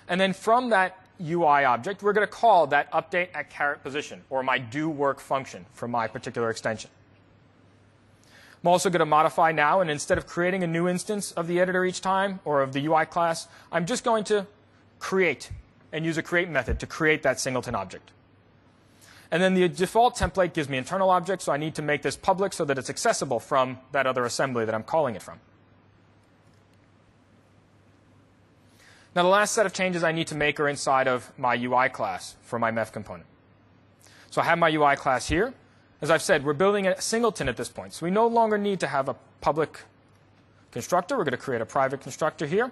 Speaker 1: And then from that UI object, we're going to call that update at caret position, or my do work function for my particular extension. I'm also going to modify now, and instead of creating a new instance of the editor each time, or of the UI class, I'm just going to create and use a create method to create that singleton object. And then the default template gives me internal objects, so I need to make this public so that it's accessible from that other assembly that I'm calling it from. Now, the last set of changes I need to make are inside of my UI class for my MEF component. So I have my UI class here. As I've said, we're building a singleton at this point. So we no longer need to have a public constructor. We're going to create a private constructor here.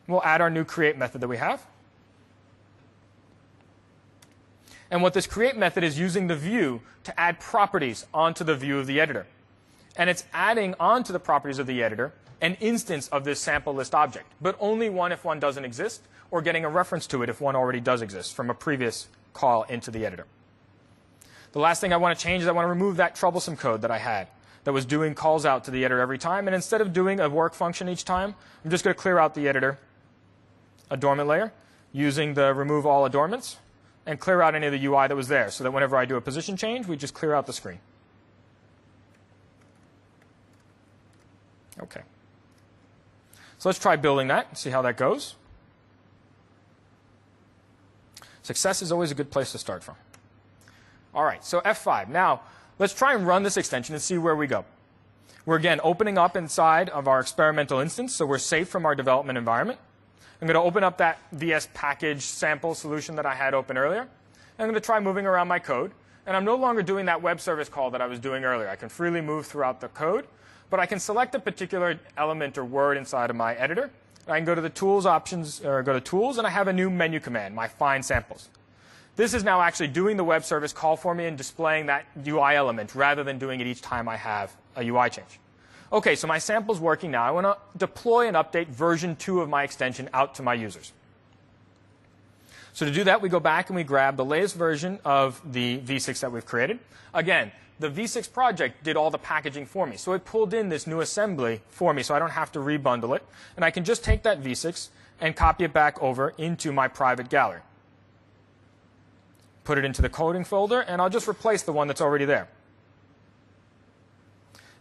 Speaker 1: We'll add our new create method that we have. And what this create method is using the view to add properties onto the view of the editor. And it's adding onto the properties of the editor an instance of this sample list object, but only one if one doesn't exist, or getting a reference to it if one already does exist from a previous call into the editor. The last thing I want to change is I want to remove that troublesome code that I had that was doing calls out to the editor every time. And instead of doing a work function each time, I'm just going to clear out the editor adornment layer using the remove all adornments and clear out any of the UI that was there, so that whenever I do a position change, we just clear out the screen. OK. So let's try building that and see how that goes. Success is always a good place to start from. All right, so F5. Now, let's try and run this extension and see where we go. We're, again, opening up inside of our experimental instance, so we're safe from our development environment. I'm going to open up that VS package sample solution that I had open earlier. I'm going to try moving around my code. And I'm no longer doing that web service call that I was doing earlier. I can freely move throughout the code. But I can select a particular element or word inside of my editor. I can go to the tools options, or go to tools, and I have a new menu command, my find samples. This is now actually doing the web service call for me and displaying that UI element rather than doing it each time I have a UI change. OK, so my sample's working now. I want to deploy and update version 2 of my extension out to my users. So to do that, we go back and we grab the latest version of the v6 that we've created. Again, the v6 project did all the packaging for me. So it pulled in this new assembly for me, so I don't have to rebundle it. And I can just take that v6 and copy it back over into my private gallery. Put it into the coding folder, and I'll just replace the one that's already there.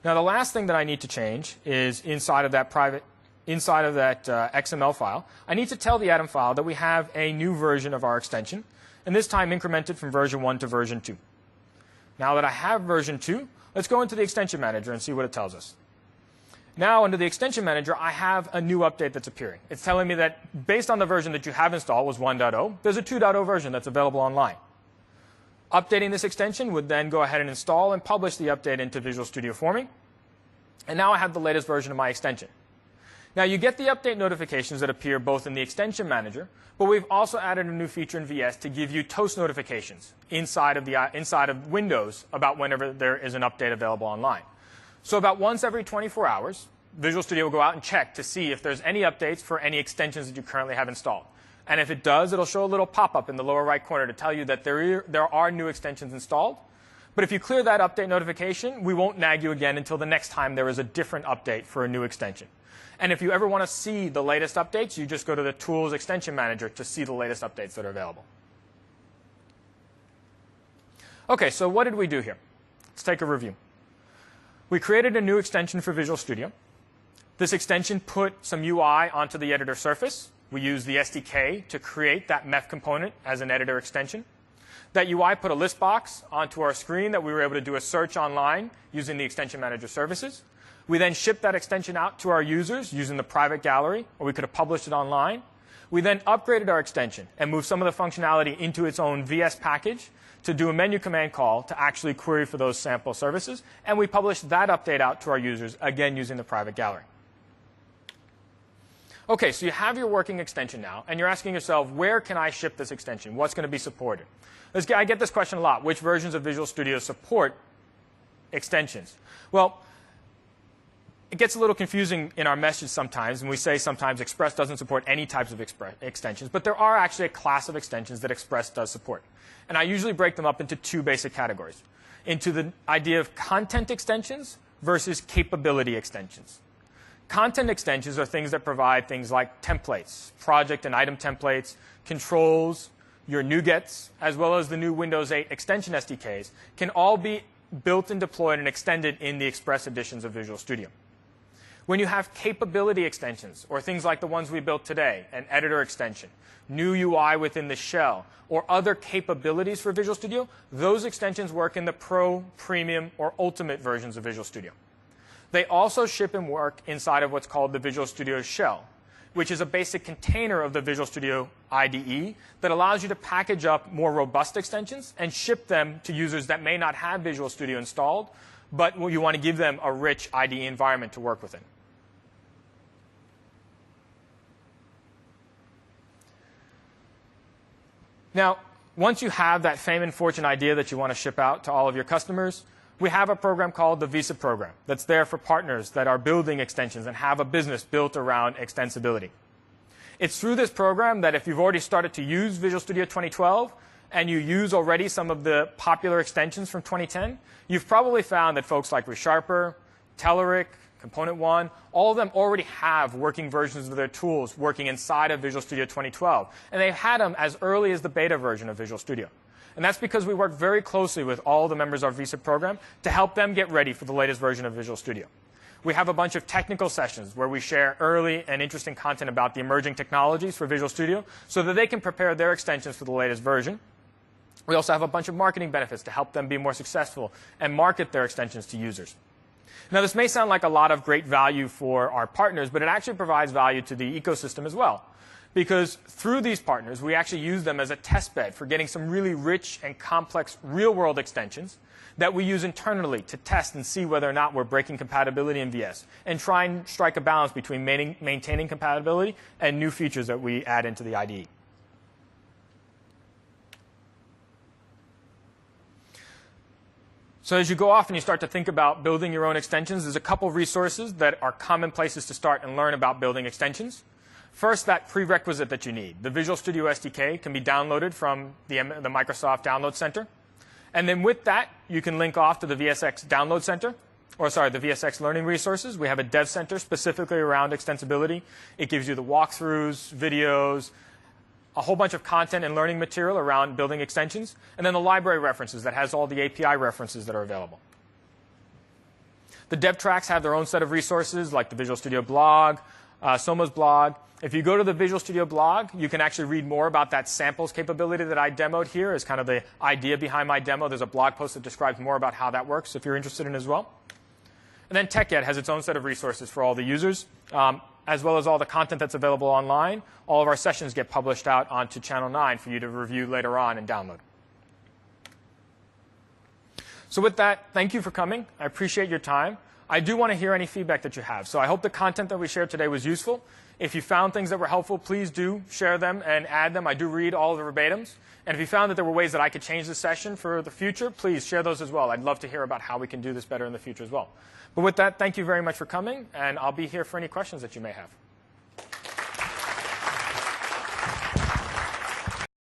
Speaker 1: Now, the last thing that I need to change is inside of that private inside of that XML file, I need to tell the Atom file that we have a new version of our extension, and this time incremented from version 1 to version 2. Now that I have version 2, let's go into the Extension Manager and see what it tells us. Now, under the Extension Manager, I have a new update that's appearing. It's telling me that based on the version that you have installed was 1.0, there's a 2.0 version that's available online. Updating this extension would then go ahead and install and publish the update into Visual Studio for me. And now I have the latest version of my extension. Now, you get the update notifications that appear both in the Extension Manager, but we've also added a new feature in VS to give you toast notifications inside of Windows about whenever there is an update available online. So about once every 24 hours, Visual Studio will go out and check to see if there's any updates for any extensions that you currently have installed. And if it does, it'll show a little pop-up in the lower right corner to tell you that there are new extensions installed. But if you clear that update notification, we won't nag you again until the next time there is a different update for a new extension. And if you ever want to see the latest updates, you just go to the Tools Extension Manager to see the latest updates that are available. OK, so what did we do here? Let's take a review. We created a new extension for Visual Studio. This extension put some UI onto the editor surface. We used the SDK to create that MEF component as an editor extension. That UI put a list box onto our screen that we were able to do a search online using the Extension Manager services. We then shipped that extension out to our users using the private gallery, or we could have published it online. We then upgraded our extension and moved some of the functionality into its own VS package to do a menu command call to actually query for those sample services. And we published that update out to our users, again using the private gallery. OK, so you have your working extension now, and you're asking yourself, where can I ship this extension? What's going to be supported? I get this question a lot. Which versions of Visual Studio support extensions? Well, it gets a little confusing in our message sometimes, and we say sometimes Express doesn't support any types of extensions. But there are actually a class of extensions that Express does support. And I usually break them up into two basic categories, into the idea of content extensions versus capability extensions. Content extensions are things that provide things like templates, project and item templates, controls, your NuGets, as well as the new Windows 8 extension SDKs, can all be built and deployed and extended in the Express editions of Visual Studio. When you have capability extensions, or things like the ones we built today, an editor extension, new UI within the shell, or other capabilities for Visual Studio, those extensions work in the Pro, Premium, or Ultimate versions of Visual Studio. They also ship and work inside of what's called the Visual Studio shell, which is a basic container of the Visual Studio IDE that allows you to package up more robust extensions and ship them to users that may not have Visual Studio installed, but you want to give them a rich IDE environment to work within. Now, once you have that fame and fortune idea that you want to ship out to all of your customers, we have a program called the Visa program that's there for partners that are building extensions and have a business built around extensibility. It's through this program that if you've already started to use Visual Studio 2012 and you use already some of the popular extensions from 2010, you've probably found that folks like ReSharper, Telerik, Component One, all of them already have working versions of their tools working inside of Visual Studio 2012. And they've had them as early as the beta version of Visual Studio. And that's because we work very closely with all the members of our Visa program to help them get ready for the latest version of Visual Studio. We have a bunch of technical sessions where we share early and interesting content about the emerging technologies for Visual Studio so that they can prepare their extensions for the latest version. We also have a bunch of marketing benefits to help them be more successful and market their extensions to users. Now, this may sound like a lot of great value for our partners, but it actually provides value to the ecosystem as well. Because through these partners, we actually use them as a test bed for getting some really rich and complex real-world extensions that we use internally to test and see whether or not we're breaking compatibility in VS and try and strike a balance between maintaining compatibility and new features that we add into the IDE. So as you go off and you start to think about building your own extensions, there's a couple resources that are common places to start and learn about building extensions. First, that prerequisite that you need. The Visual Studio SDK can be downloaded from the Microsoft Download Center. And then with that, you can link off to the VSX Download Center, or sorry, the VSX Learning Resources. We have a dev center specifically around extensibility. It gives you the walkthroughs, videos, a whole bunch of content and learning material around building extensions, and then the library references that has all the API references that are available. The dev tracks have their own set of resources, like the Visual Studio blog, Soma's blog. If you go to the Visual Studio blog, you can actually read more about that samples capability that I demoed here as kind of the idea behind my demo. There's a blog post that describes more about how that works if you're interested in it as well. And then TechEd has its own set of resources for all the users, as well as all the content that's available online. All of our sessions get published out onto Channel 9 for you to review later on and download. So with that, thank you for coming. I appreciate your time. I do want to hear any feedback that you have. So I hope the content that we shared today was useful. If you found things that were helpful, please do share them and add them. I do read all of the verbatims. And if you found that there were ways that I could change the session for the future, please share those as well. I'd love to hear about how we can do this better in the future as well. But with that, thank you very much for coming, and I'll be here for any questions that you may have.